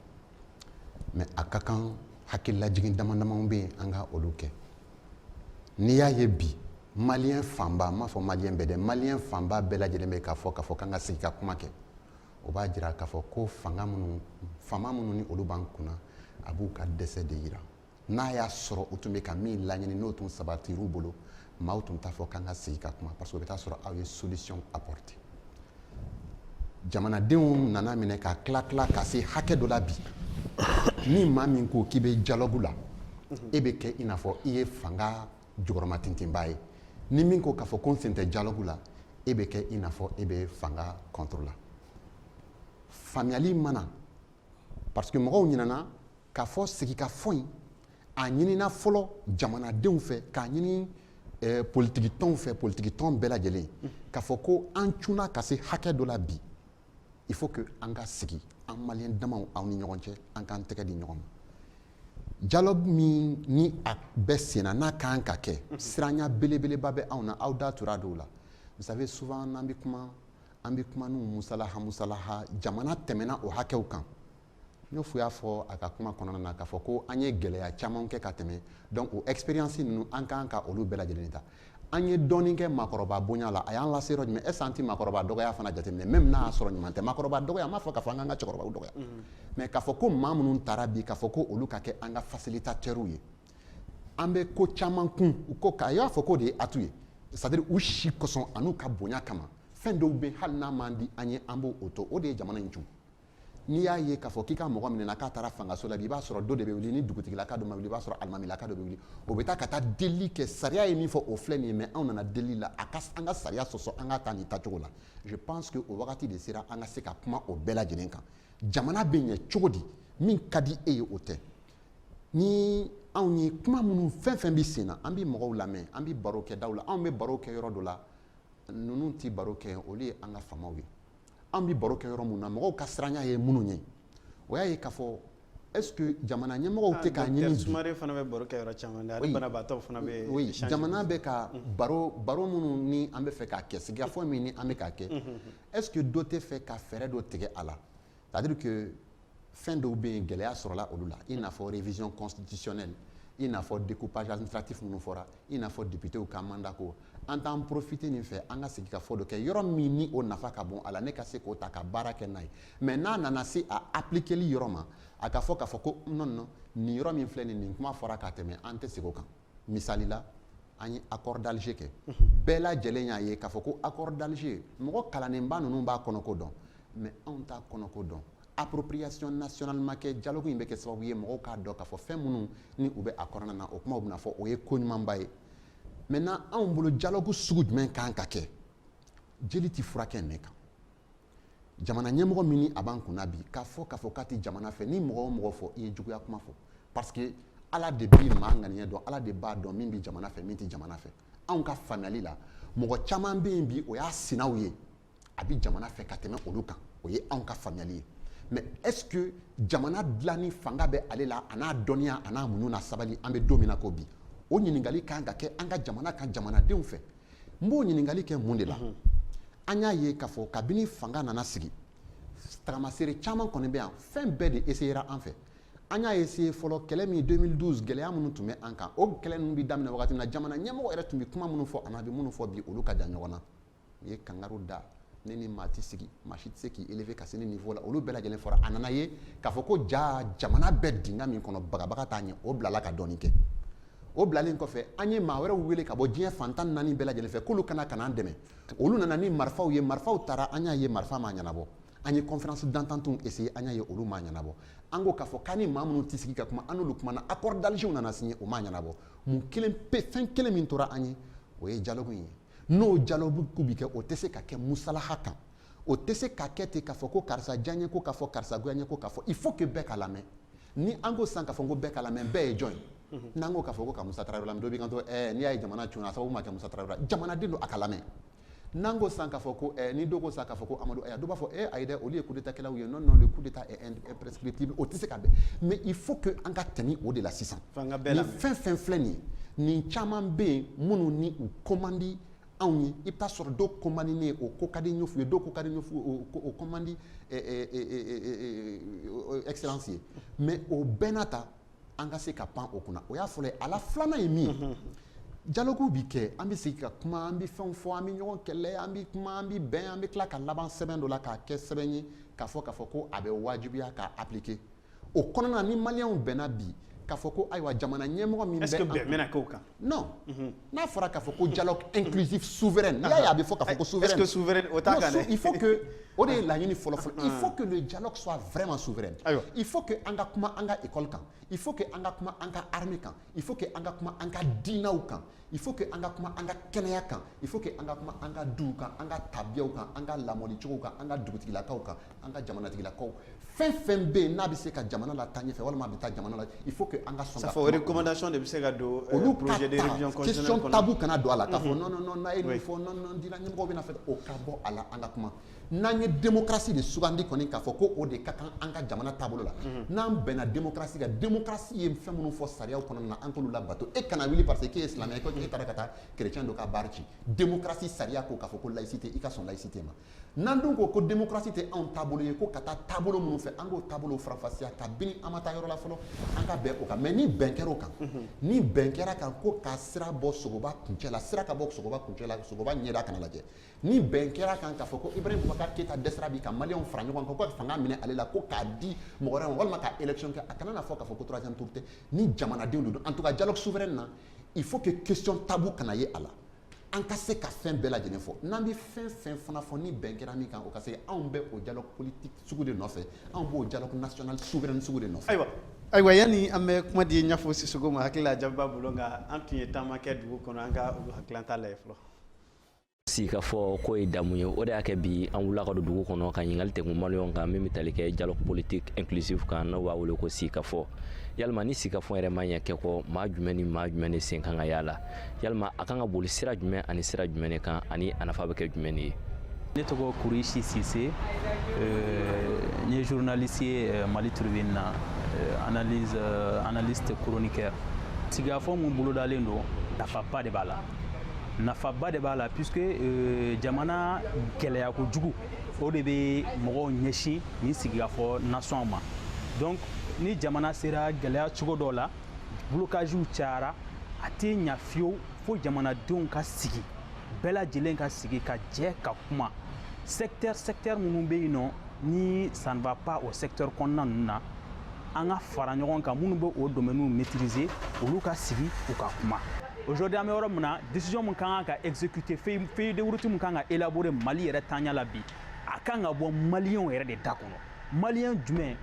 mais a ka kan hakililajigin dama-damaw bɛ yen an ka olu kɛ n'i y'a ye bi maliyɛn fanba n m'a fɔ maliyɛn bɛɛ dɛ maliyɛn fanba bɛɛ lajɛlen bɛ k'a fɔ k'an ka sigi ka kuma kɛ o b'a jira k'a fɔ ko fama minnu ni olu b'an kunna a b'u ka dɛsɛ de yira n'a y'a sɔrɔ u tun bɛ ka min laɲini n'o tun sabatir'u bolo maaw tun t'a fɔ k'an ka sigi ka kuma parce que o bɛ taa sɔrɔ aw ye solution apporter jamanadenw nana minɛ ka tila ka se hakɛ dɔ la bi ni maa min ko k'i bɛ dialogue la e bɛ kɛ i n'a fɔ i ye fanga jukɔrɔma tintinba ye ni min ko k'a fɔ ko n sen tɛ dialogue la e bɛ kɛ i n'a fɔ e bɛ fanga contre la faamuyali mana parce que mɔgɔw ɲinana k'a fɔ sigikafɔ in a ɲinina fɔlɔ jamanadenw fɛ k'a ɲini politikitɔnw fɛ politikitɔn bɛɛ lajɛlen k'a fɔ ko an cunna ka se hakɛ dɔ la bi il faut que an ka sigi an maliyɛn damaw aw ni ɲɔgɔn cɛ an k'an tɛgɛ di ɲɔgɔn ma dialogue min ni a bɛ senna n'a kan ka kɛ siranya belebeleba bɛ anw na aw da tura dɔw la vous savez souvent n'an bɛ kuma n'u musalaha jamana tɛmɛna o hakɛw kan n y'o y'a fɔ a ka kuma kɔnɔna na k'a fɔ ko an ye gɛlɛya caman kɛ ka tɛmɛ donc o expérience ninnu an kan ka olu bɛɛ lajɛlen ta an ye dɔɔnin kɛ maakɔrɔba bonya la a y'an lase yɔrɔ jumɛn est-ce que an tɛ maakɔrɔba dɔgɔya fana jateminɛ même n'a y'a sɔrɔ ɲuman tɛ maakɔrɔba dɔgɔya an m'a fɔ k'a fɔ an k'an ka cɛkɔrɔbaw dɔgɔya mais k'a fɔ ko maa minnu taara bi k'a fɔ ko olu ka kɛ an ka facilitateurs ye an bɛ ko caman kun ko k'a y'a fɔ k'o de ye atu ye c'est-à-dire u si kosɔn a n'u ka bonya kama fɛn dɔw bɛ hali n'a man di an ye an b'o to o de ye jamana in cun n'i y'a ye k'a fɔ k'i ka mɔgɔ minɛ k'a taara fangaso la bi i b'a sɔrɔ dɔ de bɛ wuli ni dugutigilaka dɔ ma wuli i b'a sɔrɔ alimamilaka dɔ bɛ wuli o bɛ taa ka taa deli kɛ sariya ye min fɔ o filɛ nin ye mais anw nana deli la an ka sariya sɔsɔ an ka taa nin tacogo la je pense que o wagati de sera an ka se ka kuma o bɛɛ lajɛlen kan jamana bɛ ɲɛ cogo di min ka di e ye o tɛ ni anw ye kuma minnu fɛn fɛn bɛ sen na an bɛ mɔgɔw lamɛn an bɛ baro kɛ daw la anw bɛ baro kɛ yɔrɔ dɔ la ninnu tɛ baro kɛ olu ye an ka famaw ye an bɛ baro kɛ yɔrɔ mun na mɔgɔw ka siranya ye minnu ye o y'a ye k'a fɔ est-ce que jamana ɲɛmɔgɔw tɛ k'a ɲini bi Sumare fana bɛ baro kɛ yɔrɔ caman na ale banabaatɔw fana bɛ oui jamana bɛ ka baro minnu ni an bɛ fɛ k'a kɛ sigikafɔ min ni an bɛ k'a kɛ est-ce que dɔ tɛ fɛ ka fɛɛrɛ dɔ tigɛ a la c'est-à-dire que fɛn dɔw bɛ yen gɛlɛya sɔrɔla olu la i n'a fɔ révision constitutionnelle i n'a fɔ découpage administratif minnu fɔra i n'a fɔ députéw ka mandat ko an t'an profiter nin fɛ an ka sigi ka fɔ dɔ kɛ yɔrɔ min ni o nafa ka bon a la ne ka se k'o ta ka baara kɛ n'a ye mais n'a nana se a appliqueli yɔrɔ ma a ka fɔ k'a fɔ ko non nin yɔrɔ min filɛ nin kuma fɔra ka tɛmɛ an tɛ segin o kan misali la an ye accord d'Alger kɛ bɛɛ lajɛlen y'a ye k'a fɔ ko accord d'Alger mɔgɔ kalannenba ninnu b'a kɔnɔko dɔn mais anw t'a kɔnɔko dɔn appropriation nationale ma kɛ dialogue in bɛ kɛ sababu ye mɔgɔw k'a dɔn k'a fɔ fɛn minnu ni u bɛ a kɔnɔna na o kumaw bɛna fɔ o ye ko ɲumanba ye maintenant anw bolo dialogue sugu jumɛn kan ka kɛ jeli ti furakɛ ne kan jamana ɲɛmɔgɔ min ni a b'an kunna bi k'a fɔ k'a ti jamana fɛ ni mɔgɔ o mɔgɔ fɔ i ye juguya kuma fɔ parce que ala de bi maa ŋaniya dɔn ala de b'a dɔn min bi jamana fɛ min ti jamana fɛ anw ka faamuyali la mɔgɔ caman bɛ yen bi o y'a sinaw ye a bi jamana fɛ ka tɛmɛ olu kan o ye anw ka faamuyali ye mais est-ce que jamana dilanni fanga bɛ ale la a n'a dɔnniya a n'a muɲu n'a sabali an bɛ don min na ko bi o ɲininkali kan ka kɛ an ka jamana kan jamanadenw fɛ n b'o ɲininkali kɛ mun de la an y'a ye k'a fɔ kabini fanga nana sigi tagamasere caman kɔni bɛ yan fɛn bɛɛ de essayera an fɛ an y'a essayé fɔlɔ kɛlɛ min 2012 gɛlɛya minnu tun bɛ an kan o kɛlɛ ninnu bi daminɛ wagati min na jamana ɲɛmɔgɔ yɛrɛ tun bɛ kuma minnu fɔ a n'a bɛ minnu fɔ bi olu ka jan ɲɔgɔn na u ye kangaru da ne ni maa ti sigi maa si tɛ se k'i élever ka se ni niveau la olu bɛɛ lajɛlen fɔra a nana ye k'a fɔ ko jamana bɛɛ dinga min kɔnɔ bagabaga t'a ɲɛ o bilala ka dɔɔni kɛ o bilalen kɔfɛ an ye maa wɛrɛw wele ka bɔ diɲɛ fantan naani bɛɛ lajɛlen fɛ k'olu kana k'an dɛmɛ olu nana ni marifaw ye marifaw taara an y'a ye marifa ma ɲɛnabɔ an ye conférence d'entente essayé an y'a ye olu ma ɲɛnabɔ an ko k'a fɔ k'an ni maa minnu tɛ sigi ka kuma an n'olu kumana accord d'Alger nana signé o ma ɲɛnabɔ mun kelen pe fɛn kelen min tora an ye o ye dialogue ye n'o dialogue bi kɛ o tɛ se ka kɛ musalaha kan o tɛ se ka kɛ ten k'a fɔ ko karisa diya n ye ko k'a fɔ karisa goya n ye ko k'a fɔ il faut que bɛɛ ka lamɛn ni an ko sisan k'a fɔ ko bɛɛ ka lamɛn bɛɛ ye jɔn ye n'an ko k'a fɔ ko ka Musa Tarawele lamɛn dɔ b'i kan to n'i y'a ye jamana cunna a sababu ma kɛ Musa Tarawele jamanaden don a ka lamɛn n'an ko sisan k'a fɔ ko ni dɔ ko sisan k'a fɔ ko Amadu Aya dɔ b'a fɔ ayi dɛ olu ye coup d'état kɛlaw ye non le coup d'état est imprescriptible o tɛ se ka bɛn mais il faut que an ka tɛmɛ o de la sisan ni fɛn fɛn filɛ nin ye nin caman bɛ yen minnu ni u commande anw ye i bɛ taa sɔrɔ dɔw commande ne o ko ka di ɲɔfu ye dɔw ko ka di ɲɔfu o commande excellence ye mais o bɛɛ n'a ta an ka se ka pan o kunna o y'a fɔlɔ ye a la filanan ye min ye dialogue bi kɛ an bɛ sigi ka kuma an bɛ fɛnw fɔ an bɛ ɲɔgɔn kɛlɛ an bɛ kuma an bɛ bɛn an bɛ tila ka laban sɛbɛn dɔ la k'a kɛ sɛbɛn ye k'a fɔ ko a bɛ wajibiya k'a appliquer o kɔnɔna ni maliyɛnw bɛnna bi k'a fɔ ko ayiwa jamana ɲɛmɔgɔ min bɛ est-ce que bɛn bɛna k'o kan non n'a fɔra k'a fɔ ko dialogue inclusif souverain n'i y'a ye a bɛ fɔ k'a fɔ ko souverain est-ce que souverain o t'a kan dɛ il faut que o de ye laɲini fɔlɔ il faut que le dialogue soit vraiment souverain il faut que an ka kuma an ka école kan il faut que an ka kuma an ka armée kan il faut que an ka kuma an ka diinaw kan il faut que an ka kuma an ka kɛnɛya kan il faut que an ka kuma an ka duw kan an ka tabiyaw kan an ka lamɔlicogow kan an ka dugutigilakaw kan an ka jamanatigilakaw fɛn fɛn bɛ yen n'a bɛ se ka jamana la taa ɲɛfɛ walima a bɛ taa jamana la il faut que an ka sɔn ka kuma recommandation de bɛ se ka don projet de révision constitutionnelle question tabou kana don a la k'a fɔ non n'a ye nin fɔ non dila ɲɛmɔgɔw bɛna fɛ o ka bɔ a la an ka kuma n'an ye démocratie de sugandi kɔni k'a fɔ ko o de ka kan an ka jamana taabolo la n'an bɛnna démocratie kan démocratie ye fɛn minnu fɔ sariyaw kɔnɔna na an k'olu labato e kana wuli parce que e ye silamɛ ye ko e taara ka taa chrétien dɔ ka baara ci démocratie sariya ko k'a fɔ ko laïcité i ka sɔn laïcité ma n'an dun ko démocratie tɛ anw taabolo ye ko ka taa taabolo minnu fɛ an k'o taabolo faranfasiya kabini an ma taa yɔrɔ la fɔlɔ an ka bɛn o kan mais ni bɛn kɛra o kan ni bɛn kɛra kan ko ka sira bɔ sogoba kuncɛ la sira ka bɔ sogoba kuncɛ la sogoba ɲɛda kana lajɛ ni bɛn kɛra kan k'a fɔ ko Ibrahim Boubacar Keita dɛsɛra bi ka maliyɛnw fara ɲɔgɔn kan ko ka fanga minɛ ale la ko k'a di mɔgɔ wɛrɛ ma walima ka élection kɛ a kana na fɔ k'a fɔ ko troisième tour tɛ ni jamanadenw de don en tout cas dialogue souverain na il faut que question tabou kana ye a la an ka se ka fɛn bɛɛ lajɛlen fɔ n'an bɛ fɛn fɛn fana fɔ ni bɛn kɛra min kan o ka se anw bɛ o dialogue politique sugu de nɔfɛ anw b'o dialogue national souverain sugu de nɔfɛ ayiwa yanni an bɛ kuma di ɲɛfɔ Sisoko ma hakili la jaabi b'a bolo nka an tun ye taama kɛ dugu kɔnɔ an ka hakilina lajɛ fɔlɔ si ka fɔ ko ye damu ye o de y'a kɛ bi an wulila ka don dugu kɔnɔ ka ɲininkali tɛgun maliyɛnw kan min bɛ tali kɛ dialogue politique inclusif kan n'o b'a wele ko sikafɔ yalima ni sikafɔ yɛrɛ ma ɲɛ kɛ kɔ maa jumɛn ni maa jumɛn de sen kan ka y'a la yalima a kan ka boli sira jumɛn ani sira jumɛn de kan ani a nafa bɛ kɛ jumɛn de ye ne tɔgɔ Kurishi Sise n ye journaliste ye Mali Tribune na analyste chroniqueur sigikafɔ mun bolodalen don nafaba de b'a la nafaba de b'a la puisque jamana gɛlɛya kojugu o de bɛ mɔgɔw ɲɛsin nin sigikafɔ nation ma donc ni jamana sera gɛlɛya cogo dɔ la blocagew cayara a tɛ ɲa fiyewu fo jamanadenw ka sigi bɛɛ lajɛlen ka sigi ka jɛ ka kuma secteur minnu bɛ yen nɔ ni ça ne va pas au secteur kɔnɔna ninnu na an ka fara ɲɔgɔn kan minnu bɛ o domaines maîtriser olu ka sigi u ka kuma aujourd'hui an bɛ yɔrɔ min na décision min kan ka exécuter feuille de route min kan ka élaborer Mali yɛrɛ taaɲɛ la bi a kan ka bɔ maliyɛnw yɛrɛ de da kɔnɔ maliyɛn jumɛn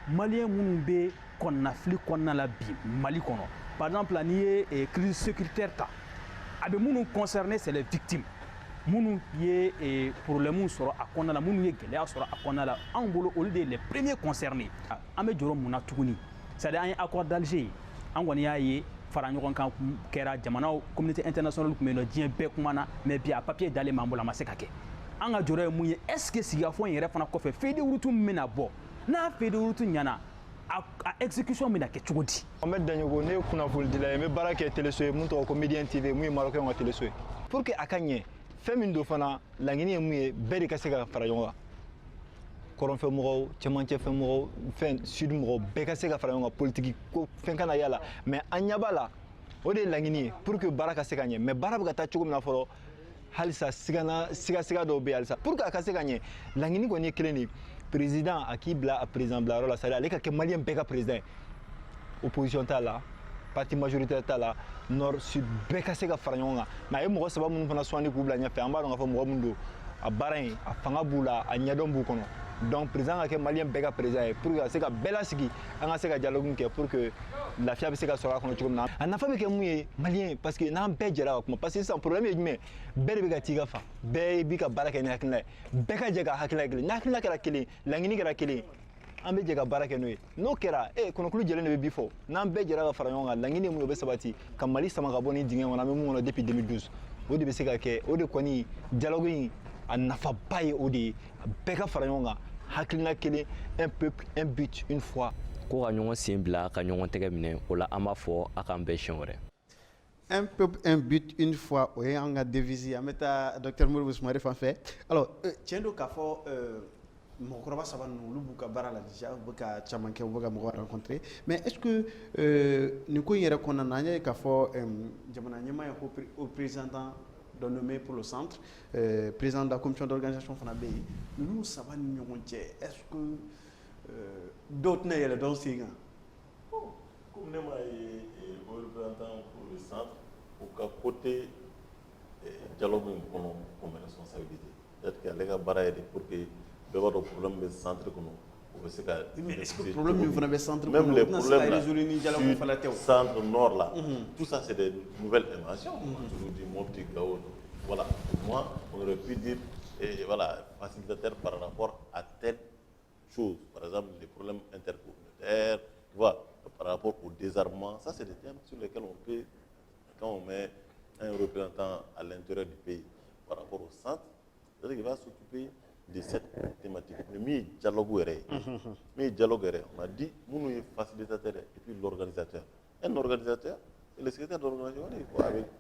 maliyɛn minnu bɛ kɔnɔnafili kɔnɔna la bi Mali kɔnɔ par exemple n'i ye crise sécuritaire ta a bɛ minnu concerné c'est les victimes minnu ye problème sɔrɔ a kɔnɔna la minnu ye gɛlɛya sɔrɔ a kɔnɔna la anw bolo olu de ye les premiers concernés an bɛ jɔrɔ mun na tuguni c'est à dire an ye accord d'Alger ye an kɔni y'a ye fara ɲɔgɔn kan kɛra jamanaw communauté internationale tun bɛ yen nɔ diɲɛ bɛɛ kumana mais bi a papier dalen b'an bolo a ma se ka kɛ an ka jɔrɔ ye mun ye est ce que sigikafɔ in yɛrɛ fana kɔfɛ feuille de route min bɛna bɔ n'a feuille de route ɲɛna a exécution bɛna kɛ cogo di. Mohamed Daɲogo ne ye kunnafonidila ye n bɛ baara kɛ téléso ye mun tɔgɔ ko Médiane TV mun ye Marocain ka téléso ye pour que a ka ɲɛ fɛn min don fana laɲini ye mun ye bɛɛ de ka se ka fara ɲɔgɔn kan kɔrɔnfɛmɔgɔw cɛmancɛfɛmɔgɔw fɛn sud mɔgɔw bɛɛ ka se ka fara ɲɔgɔn kan politiki ko fɛn kana y'a la mais an ɲɛ b'a la o de ye laɲini ye pour que baara ka se ka ɲɛ mais baara bɛ ka taa cogo min na fɔlɔ halisa siga dɔw bɛ yen halisa pour que a ka se ka ɲɛ laɲini kɔni ye kelen de ye président a k'i bila a président bilayɔrɔ la c'est à dire ale ka kɛ maliyɛn bɛɛ ka président ye opposition t'a la parti majoritaire t'a la nord sud bɛɛ ka se ka fara ɲɔgɔn kan mais a ye mɔgɔ saba minnu fana sugandi k'u bila ɲɛfɛ an b'a dɔn k'a fɔ mɔgɔ min don a baara in a fanga b'u la a ɲɛdɔn b'u kɔnɔ donc président ka kɛ maliyɛn bɛɛ ka président ye pour que a se ka bɛɛ lasigi an ka se ka dialogue kɛ pour que lafiya bɛ se ka sɔrɔ a kɔnɔ cogo min na a nafa bɛ kɛ mun ye maliyɛn parce que n'an bɛɛ jɛra ka kuma parce que sisan problème ye jumɛn bɛɛ de bɛ ka t'i ka fan bɛɛ b'i ka baara kɛ ni hakilina ye bɛɛ ka jɛ ka hakilina kelen ni hakilina kɛra kelen laɲini kɛra kelen an bɛ jɛ ka baara kɛ n'o ye n'o kɛra kɔnɔkulu jɛlen de bɛ bi fɔ n'an bɛɛ jɛra ka fara ɲɔgɔn kan laɲini ye mun ye o bɛ sabati ka Mali sama ka bɔ ni dingɛ kɔnɔ an bɛ mun kɔnɔ depuis 2012 o de bɛ se ka kɛ o de kɔni dialogue in a nafaba ye o de ye bɛɛ ka fara ɲɔgɔn kan hakilina kelen un peuple un but une foi ko ka ɲɔgɔn sen bila ka ɲɔgɔn tɛgɛ minɛ o la an b'a fɔ a k'an bɛɛ siɲɛ wɛrɛ un peuple un but une fois o ye an ka devise ye an bɛ taa docteur Modibo Soumaré fan fɛ alors tiɲɛ don k'a fɔ mɔgɔkɔrɔba saba ninnu olu b'u ka baara la déjà u bɛ ka caman kɛ u bɛ ka mɔgɔw rencontrer mais est ce que nin ko in yɛrɛ kɔnɔna na an y'a ye k'a fɔ jamana ɲɛmaa ye ko représentant nommé pour le centre, président de la commission d'organisation fana bɛ yen ninnu saba ni ɲɔgɔn cɛ est ce que dɔw tɛna yɛlɛ dɔw sen kan. Comme ne m'a ye représentant pour le centre au ka côté dialogue in kɔnɔ comme responsabilité peut-être que ale ka baara yɛrɛ pour que bɛɛ b'a dɔn problème bɛ centre kɔnɔ o bɛ se ka. mais est ce que problème min fana bɛ centre kɔnɔ même les problèmes là centre nord là tout ça c'est des nouvelles inventions aujourd'hui Mopti Gao voilà moi on aurait pu dire voilà facilitateur par rapport à telle chose par exemple les problèmes intercommunautaires tu vois par rapport au désarmement ça c'est des thèmes sur lesquels on peut quand on met un représentant à l'intérieur du pays par rapport au centre c'est-à-dire qu'il va s'occuper de cette thématique mais mi dialogue on a dit nous est facilitateur et puis l'organisateur un organisateur et le secrétaire d'organisation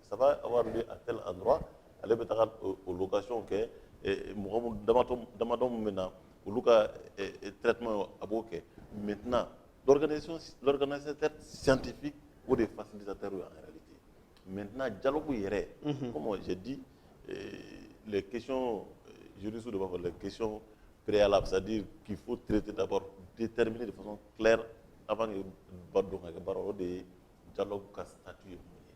ça va avoir lieu à tel endroit ale bɛ taga aux locations kɛ mɔgɔ damadɔ min bɛ na olu ka traitement a b'o kɛ maintenant l'organisateur scientifique o de ye facilitateur en réalité maintenant dialogue yɛrɛ comme j'ai dit les questions juristes de b'a fɔ les questions préalables c'est-à-dire qu'il faut traiter d'abord déterminer de façon claire avant que ba dɔn ka kɛ baara o de ye dialogue ka statut ye mun ye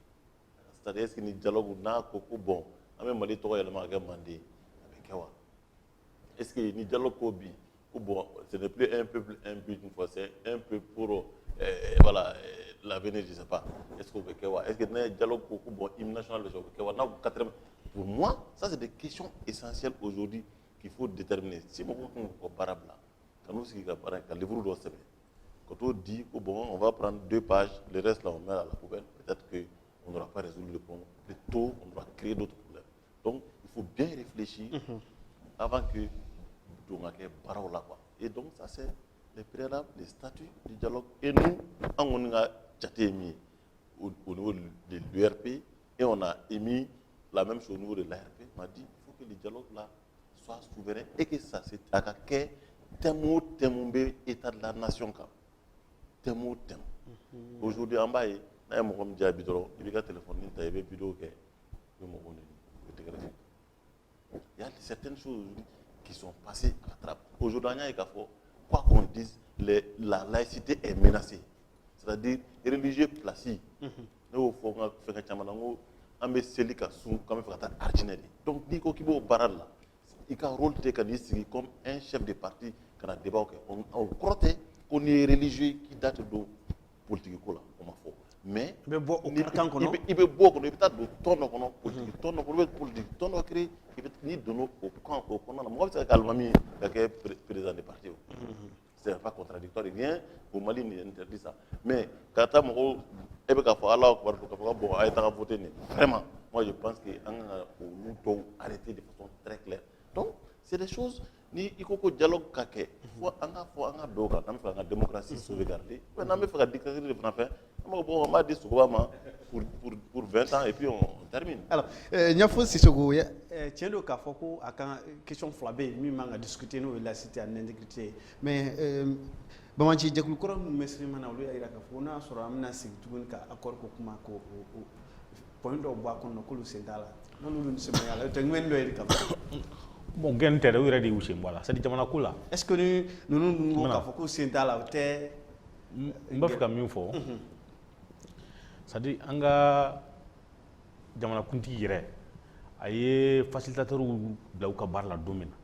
c'est-à-dire est-ce que ni dialogue n'a ko ko bon an bɛ Mali tɔgɔ yɛlɛma ka kɛ Manden a bɛ kɛ wa est-ce que ni dialogue ko bi ko bon ce n'est plus un peuple un but une fois c'est un peu pour voilà l'avenir je sais pas est-ce que o bɛ kɛ wa est-ce que n'a ye dialogue ko ko bon hymne national bɛ sɔrɔ o bɛ kɛ wa n'a ko 80 pour moi ça c'est des questions essentielles aujourd'hui qu'il faut déterminer si mɔgɔ kun ko baara bila ka n'u sigi ka baara ka livre dɔ sɛbɛn quand on dit que bon on va prendre 2 pages le reste là on met à la poubelle peut-être que on n'aura pas résolu le problème plutôt on doit créer d'autres problèmes donc il faut bien réfléchir avant que Dongake baaraw la quoi et donc ça c'est les préalables les statuts du dialogue et nous an kɔni ka jate min au niveau de l'URP et on a émis la même chose au niveau de l'ARP on a dit il faut que le dialogue là soit souverain et que ça c'est à ka kɛ thème o thème bɛ état de la nation kan thème o thème aujourd'hui an b'a ye n'a ye mɔgɔ min jaabi dɔrɔn i b'i ka téléphone ta i bɛ vidéo kɛ i bɛ mɔgɔw nɛni i bɛ tɛgɛ lajɛ il y a certaines choses qui sont passées à la trappe aujourd'hui an y'a ye k'a fɔ quoi qu'on dise la laïcité est menacée c'est-à-dire religieux placés ne y'o fɔ n ka fɛnkɛ caman na n ko an bɛ seli ka sun k'an bɛ fɛ ka taa arijinɛ de donc n'i ko k'i b'o baara la i ka rôle tɛ ka n'i sigi comme un chef de parti ka na débat kɛ o kɔrɔ tɛ ko n'i ye religieux k'i da tɛ don politique ko la o ma fɔ mais i bɛ bɔ o kan kɔnɔ i bɛ bɔ o kɔnɔ i bɛ taa don tɔn dɔ kɔnɔ politique tɔn dɔ kɔnɔ i bɛ politique tɔn dɔ créer i bɛ n'i donna o kan o kɔnɔna na mɔgɔ bɛ se ka kɛ alimami ka kɛ président de parti o c'est pas contradictoire rien au Mali ni interdit ça mais ka taa mɔgɔw e bɛ k'a fɔ Alahu akibaru k'a fɔ bon a ye taga voter nin vraiment moi je pense que an kan ka olu dɔw arrêter de façon très claire donc c'est des choses ni i ko ko dialogue ka kɛ fo an ka fɔ an ka dɔw kan n'an bɛ fɛ an ka démocratie sauvegarder ou n'an bɛ fɛ ka dictature de fana fɛ an b'a fɔ bon on b'a di Sogoba ma pour 20 ans et puis on termine. Alors Ɲafo Sissogo tiɲɛ don k'a fɔ ko a kan question fila bɛ yen min man ka discuter n'o ye laïcité ani intégrité mais Bamaci jɛkulu kɔrɔ minnu bɛ Sirima na olu y'a jira k'a fɔ n'a sɔrɔ an bɛna segin tuguni ka accord ko kuma ko point dɔw bɔ a kɔnɔ k'olu sen t'a la n'olu sen b'a la o tɛ ŋmɛni dɔ ye de kama. Bon gɛn tɛ dɛ u yɛrɛ de y'u sen bɔ a la c'est à dire jamana ko la. Est-ce que ni ninnu ko k'a fɔ k'u sen t'a la o tɛ. N b'a fɛ ka min fɔ c'est à dire an ka jamanakuntigi yɛrɛ a ye facilitateur bila u ka baara la don min na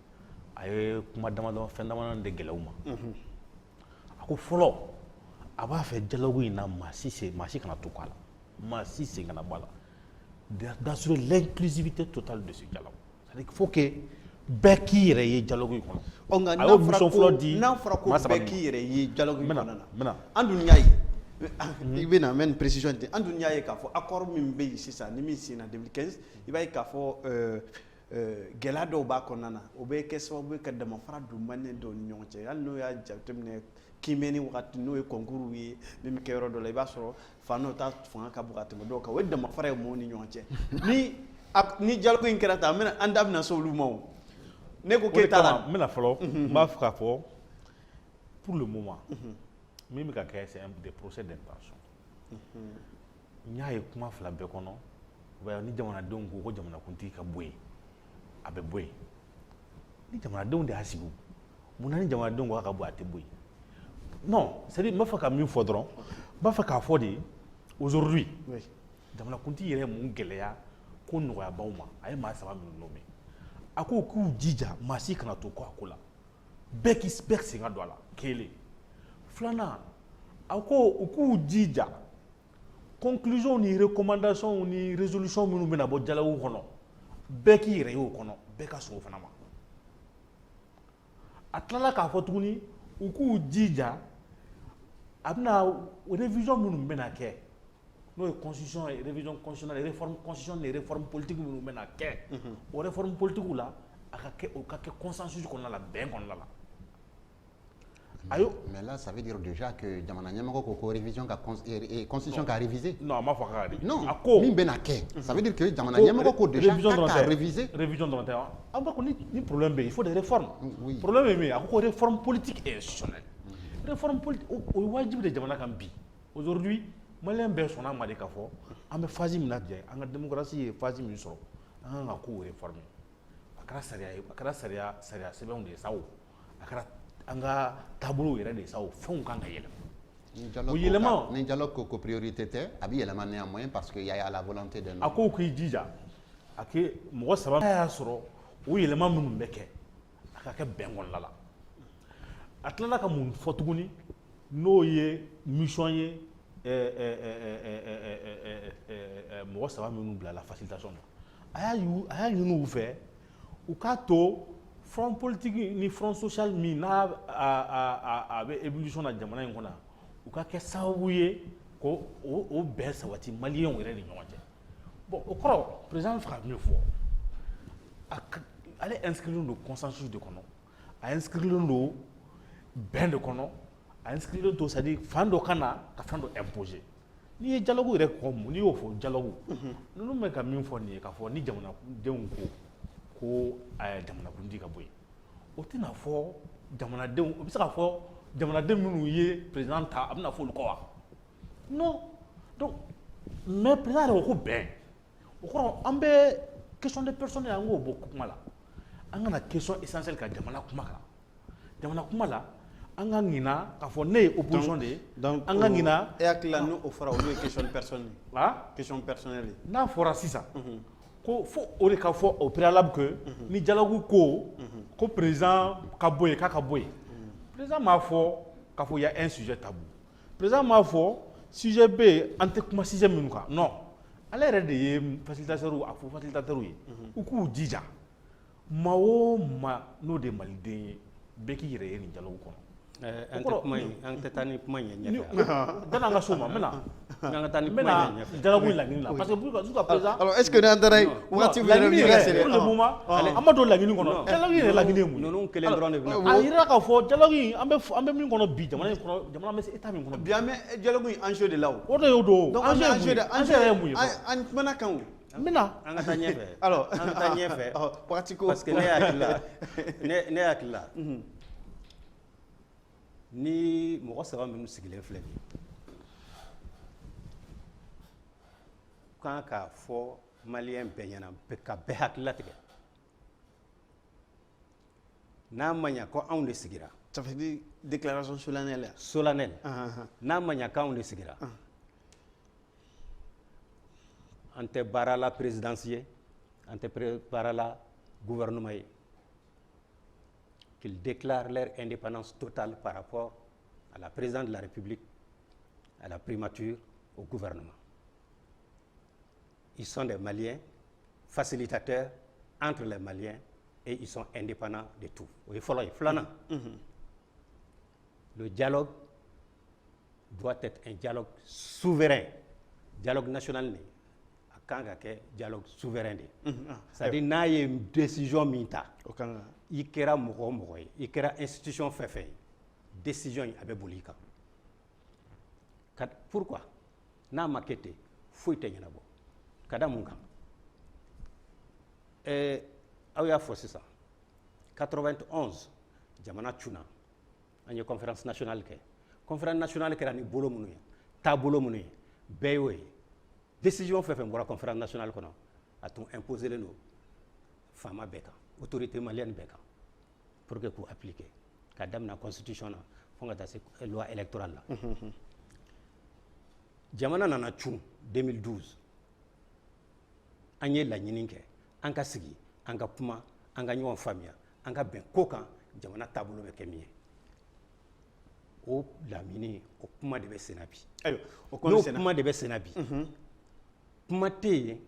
a ye kuma damadama fɛn damadama de gɛlɛya u ma a ko fɔlɔ a b'a fɛ dialogue in na maa si kana to k'a la maa si sen kana bɔ a la d'assurer l'inclusivité totale de ce dialogue c'est-à-dire qu'il faut que bɛɛ k'i yɛrɛ ye dialogue in kɔnɔ a y'o mission fɔlɔ di n'a fɔra ko bɛɛ k'i yɛrɛ ye dialogue in kɔnɔ na an dun y'a ye i bɛ na mɛ précision ten an dun y'a ye k'a fɔ accord min bɛ yen sisan ni min signa 2015 i b'a ye k'a fɔ gɛlɛya dɔw b'a kɔnɔna na o bɛ kɛ sababu ye ka damafara don maliyɛn dɔw ni ɲɔgɔn cɛ hali n'o y'a jateminɛ kiimɛnni wagati n'o ye concours ye min bɛ kɛ yɔrɔ dɔ la i b'a sɔrɔ fan dɔ ta fanga ka bon ka tɛmɛ dɔw kan o ye damafara ye mɔgɔw ni ɲɔgɔn cɛ ni dialogue in kɛra tan an da bɛna se olu ma o ne ko k'e t'a la n bɛna fɔlɔ n b'a fɛ k'a fɔ pour le moment min bɛ ka kɛ c'est des procès d'intention n y'a ye kuma fila bɛɛ kɔnɔ ni jamanadenw ko ko jamanakuntigi ka bɔ yen a bɛ bɔ yen ni jamanadenw de y'a sigi munna ni jamanadenw ko a ka bɔ a tɛ bɔ yen non c'est à dire n b'a fɛ ka min fɔ dɔrɔn n b'a fɛ k'a fɔ de aujourd'hui jamanakuntigi yɛrɛ ye mun gɛlɛya ko nɔgɔya b'aw ma a ye maa saba minnu nommé a ko k'u jija maa si kana to ko a ko la bɛɛ sen ka don a la kelen filanan a ko u k'u jija conclusion ni recommandation ni résolution minnu bɛna bɔ dialogue kɔnɔ bɛɛ k'i yɛrɛ ye o kɔnɔ bɛɛ ka sɔn o fana ma a tilala k'a fɔ tuguni u k'u jija a bɛna révision minnu bɛna kɛ n'o ye constitution ye révision constitutionnelle réforme constitutionnelle réforme politique minnu bɛna kɛ o réforme politique la a ka kɛ consensus kɔnɔna la bɛn kɔnɔna la. Mais là, ça veut dire déjà que jamana ɲɛmɔgɔ ko révision ka constitution ka réviser. Non, a ma fɔ k'a réviser. Non, min bɛna kɛ. Ça veut dire que jamana ɲɛmɔgɔ ko déjà k'a réviser. Révision dɔrɔn tɛ an b'a ko ni problème bɛ yen il faut des réformes. Oui. Problème ye min ye a ko réforme politique et institutionnelle. Réforme politique o ye wajibi de jamana kan bi. Aujourd'hui maliyɛn bɛɛ sɔnna a ma de k'a fɔ an bɛ phase min na bi an ka démocratie ye phase min sɔrɔ an kan ka kow réformer a kɛra sariya ye a kɛra sariya sɛbɛnw de ye sa o a kɛra an ka taabolo yɛrɛ de sa o fɛnw kan ka yɛlɛma o yɛlɛma ni dialogue ko priorité tɛ a bɛ yɛlɛma néanmoins parce que y a la volonté de a ko k'i jija a kɛ mɔgɔ saba y'a sɔrɔ o yɛlɛma minnu bɛ kɛ a ka kɛ bɛn kɔnɔna la a tilala ka mun fɔ tuguni n'o ye mission ye mɔgɔ saba minnu bilala facilitation na a y'a ɲini u fɛ u k'a to front politique ni front social min n'a a bɛ évolution na jamana in kɔnɔ u ka kɛ sababu ye ko o bɛn sabati maliyɛnw yɛrɛ ni ɲɔgɔn cɛ bon o kɔrɔ président bɛ fɛ ka min fɔ ale inscrire don consensus de kɔnɔ a inscrire don bɛn de kɔnɔ a inscrire don c'est à dire fan dɔ ka na ka fan dɔ imposer n'i ye dialogue yɛrɛ kɔ n'i y'o fɔ dialogue ninnu bɛ ka min fɔ nin ye k'a fɔ ni jamanadenw ko jamanakuntigi ka bɔ yen o tɛna fɔ jamanadenw o bɛ se ka fɔ jamanaden minnu ye président ta a bɛna fɔ olu kɔ wa non donc mais président yɛrɛ ko bɛn o kɔrɔ an bɛ question de personne an k'o bɔ kuma la an kana question essentielle ka jamana kuma kan jamana kuma la an ka ɲina k'a fɔ ne ye opposition de ye an ka ɲina e hakili la n'o fɔra olu ye question personnelle question personnelle n'a fɔra sisan ko fo o de ka fɔ au préalable que ni dialogue ko président ka bɔ yen k'a ka bɔ yen président m'a fɔ k'a fɔ il y a un sujet tabou président m'a fɔ sujet bɛ an tɛ kuma sujet minnu kan non ale yɛrɛ de ye facilitateur a fɔ facilitateur ye u k'u jija maa o maa n'o de ye maliden ye bɛɛ k'i yɛrɛ ye nin dialogue kɔnɔ. an tɛ taa ni kuma in ɲɛfɛ yani an ka s'o ma n bɛna dialogue in laɲini la parce que jusqu'à présent alors est ce que n'an taara waati min laɲini yɛrɛ pour le moment an ma don laɲini kɔnɔ dialogue yɛrɛ laɲini ye mun ye ninnu kelen dɔrɔn de bɛ a yira k'a fɔ dialogue in an bɛ min kɔnɔ bi jamana in kɔnɔ jamana bɛ se état min kɔnɔ bi an bɛ dialogue in enjeu de la o de y'o don donc enjeu yɛrɛ ye mun ye an kumana kan o n bɛna an ka taa ɲɛfɛ alors an ka taa ɲɛfɛ wagati ko parce que ne hakili la ni mɔgɔ saba minnu sigilen filɛ nin kan k'a fɔ maliyɛn bɛɛ ɲɛna ka bɛɛ hakilila tigɛ n'a ma ɲa ko anw de sigira ça veut dire déclaration solennelle n'a ma ɲa k'anw de sigira an tɛ baara la présidence ye an tɛ baara la gouvernement ye qu'ils déclarent leur indépendance totale par rapport à la présidence de la République, à la primature, au gouvernement. Ils sont des Maliens, facilitateurs entre les Maliens et ils sont indépendants de tout. Le dialogue doit être un dialogue souverain. Dialogue national, dialogue souverain. C'est-à-dire n'a y une décision minta. I kɛra mɔgɔ o mɔgɔ ye i kɛra institution fɛn fɛn ye décision in a bɛ boli i kan pourquoi n'a ma kɛ ten foyi tɛ ɲɛnabɔ ka da mun kan aw y'a fɔ sisan 91 jamana cunna an ye conférence nationale kɛ conférence nationale kɛra ni bolo minnu ye taabolo minnu ye bɛɛ y'o ye décision fɛn fɛn bɔra conférence nationale kɔnɔ a tun imposelen don faama bɛɛ kan autorité malienne bɛɛ kan pour que k'u appliquer ka daminɛ constitution na fo ka taa se loi électorale la jamana nana cun 2012 an ye laɲini kɛ an ka sigi an ka kuma an ka ɲɔgɔn faamuya an ka bɛn ko kan jamana taabolo bɛ kɛ min ye o laɲini o kuma de bɛ sen na bi n'o kuma de bɛ sen na bi kuma tɛ yen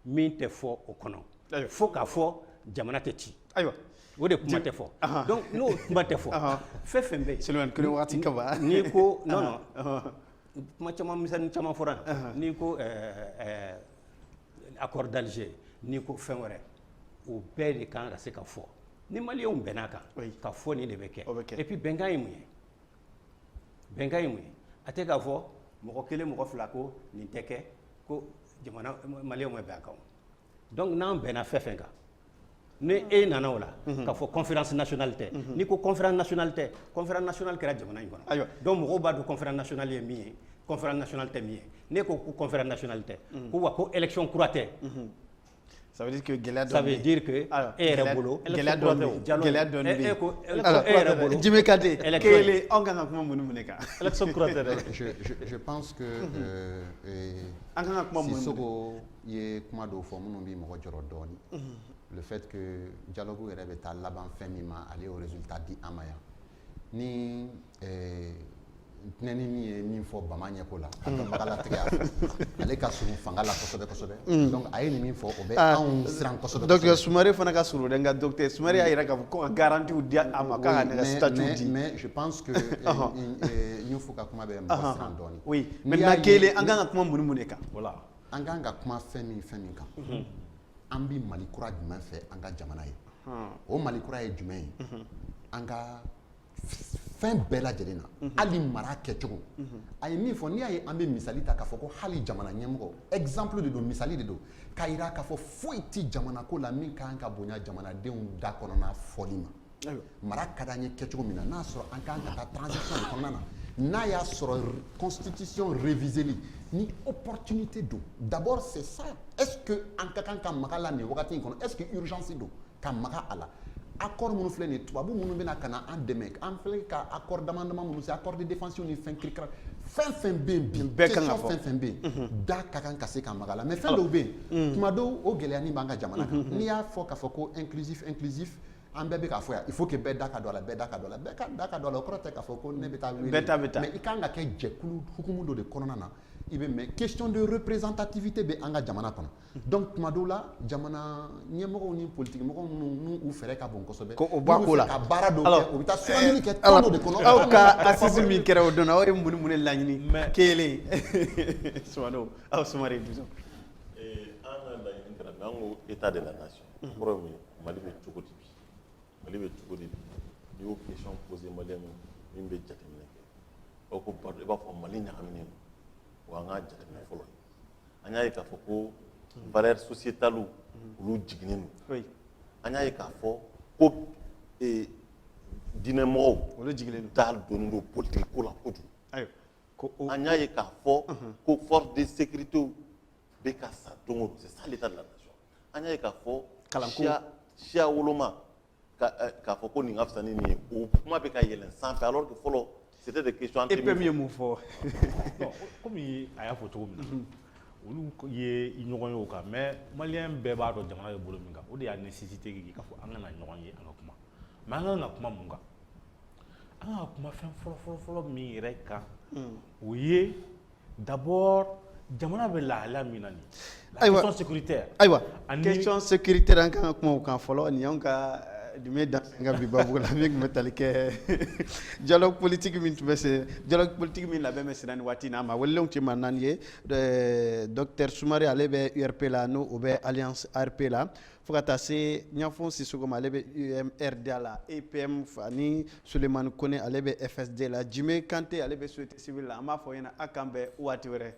min tɛ fɔ o kɔnɔ fo k'a fɔ jamana tɛ ci o de kuma tɛ fɔ donc n'o kuma tɛ fɔ fɛn fɛn bɛ yen Sulemani Kone waati ka ban n'i ko non kuma caman misɛnnin caman fɔra n'i ko accord d'Alger n'i ko fɛn wɛrɛ o bɛɛ de kan ka se ka fɔ ni maliyɛnw bɛnn'a kan ka fɔ nin de bɛ kɛ et puis bɛnkan ye mun ye bɛnkan ye mun ye a tɛ k'a fɔ mɔgɔ kelen mɔgɔ fila ko nin tɛ kɛ ko jamana maliyɛnw ma bɛn a kan donc n'an bɛnna fɛn fɛn kan ni e nana o la k'a fɔ conférence nationale tɛ n'i ko conférence nationale tɛ conférence nationale kɛra jamana in kɔnɔ donc mɔgɔw b'a dɔn conférence nationale ye min ye conférence nationale tɛ min ye n'e ko ko conférence nationale tɛ ko wa ko élection kura tɛ ça veut dire que gɛlɛya dɔɔni ça veut dire que e yɛrɛ bolo gɛlɛya dɔɔni bɛ e ko e yɛrɛ bolo Djimé Kate kelen anw kan ka kuma mun de kan élection kura tɛ dɛ je pense que an kan ka kuma mun de Sissoko ye kuma dɔw fɔ minnu bɛ mɔgɔ jɔrɔ dɔɔni le fait que dialogue yɛrɛ bɛ taa laban fɛn min ma ale y'o résultat di an ma yan ni Tinɛni min ye min fɔ Bama ɲɛko la a dɔnbagalatigɛ y'a fɔ ale ka surun fanga la kosɛbɛ kosɛbɛ donc a ye nin min fɔ o bɛ anw siran kosɛbɛ docteur Soumare fana ka surun dɛ nka docteur Soumare y'a yira k'a fɔ ko ka garantie di a ma k'a ka ne ka statut di mais je pense que n y'o fɔ ka kuma bɛ mɔgɔ siran dɔɔni oui maintenant kelen an kan ka kuma mun de kan voilà an kan ka kuma fɛn min kan an bɛ Mali kura jumɛn fɛ an ka jamana ye o Mali kura ye jumɛn ye an ka fɛn bɛɛ lajɛlen na hali mara kɛcogo a ye min fɔ n'i y'a ye an bɛ misali ta k'a fɔ ko hali jamana ɲɛmɔgɔ exemple de don misali de don k'a yira k'a fɔ foyi tɛ jamana ko la min kan ka bonya jamanadenw da kɔnɔna fɔli ma mara ka d'an ye kɛcogo min na n'a sɔrɔ an kan ka taa transition kɔnɔna na n'a y'a sɔrɔ constitution révisée ni opportunité don d'abord c'est ça est-ce que an ka kan ka maga la nin wagati in kɔnɔ est-ce que urgence don ka maga a la accord minnu filɛ nin ye tubabu minnu bɛna ka na an dɛmɛ an filɛ ka accord dama dama minnu se accord de défense ni fɛn kirikara fɛn fɛn bɛ yen bi question fɛn fɛn bɛ yen da ka kan ka se ka maga la mais fɛn dɔw bɛ yen tuma dɔw o gɛlɛyani b'an ka jamana kan n'i y'a fɔ k'a fɔ ko inclusif an bɛɛ bɛ k'a fɔ yan il faut que bɛɛ da ka don a la bɛɛ da ka don a la bɛɛ ka da ka don a la o kɔrɔ tɛ k'a fɔ ko ne bɛ taa wele bɛɛ ta bɛ taa mais i kan ka kɛ jɛkulu hukumu dɔ de kɔnɔna na i bɛ mais question de représentativité bɛ an ka jamana kɔnɔ donc tuma dɔw la jamana ɲɛmɔgɔw ni politique mɔgɔw minnu n'u fɛɛrɛ ka bon kosɛbɛ ko o bɔ a ko la ka baara dɔw kɛ u bɛ taa suganli kɛ alors tɔn dɔ de kɔnɔ aw ka assise min kɛra o don aw ye mun ni mun de laɲini kelen Soumano aw Soumare disons an ka laɲini kɛra mais an ko état de la nation kɔrɔ ye mun ye Mali bɛ cogo di bi Mali bɛ cogo di bi n'i y'o question posé malien min bɛ jateminɛ kɛ aw ko pardon i b'a fɔ Mali ɲagaminen don wa an ka jateminɛ fɔlɔ ye an y'a ye k'a fɔ ko valeur sociétale olu jiginnen don an y'a ye k'a fɔ ko diinɛmɔgɔw olu jiginnen don da donnen don politique ko la kojugu an y'a ye k'a fɔ ko force de sécurité bɛ ka sa don o don c'est ça l'état de la nation an y'a ye k'a fɔ siya woloma k'a fɔ ko nin ka fisa ni nin ye o kuma bɛ ka yɛlɛn sanfɛ alors que fɔlɔ c'était des questions entre EPM ye mun fɔ komi a y'a fɔ cogo min na olu ye i ɲɔgɔn ye o kan mais malien bɛɛ b'a dɔn jamana bɛ bolo min kan o de y'a nécessité k'a fɔ an kana ɲɔgɔn ye an ka kuma mais an kan ka kuma mun kan an ka kuma fɛn fɔlɔ min yɛrɛ kan o ye d'abord jamana bɛ lahalaya min na nin la question sécuritaire ayiwa question sécuritaire an kan ka kuma o kan fɔlɔ nin y'anw ka Dumé Dansanga bi babu la min tun bɛ tali kɛ dialogue politique min tun bɛ se dialogue politique min labɛn bɛ sen na nin waati n'a ma welelenw tɛ maa naani ye docteur Soumare ale bɛ URP la n'o o bɛ alliance ARP la fo ka taa se Ɲanfon Sisoko ma ale bɛ UMRDA la EPM ani Sulemani Kone ale bɛ FSD la Jime Kante ale bɛ société civile la an b'a fɔ ɲɛna a kan bɛn waati wɛrɛ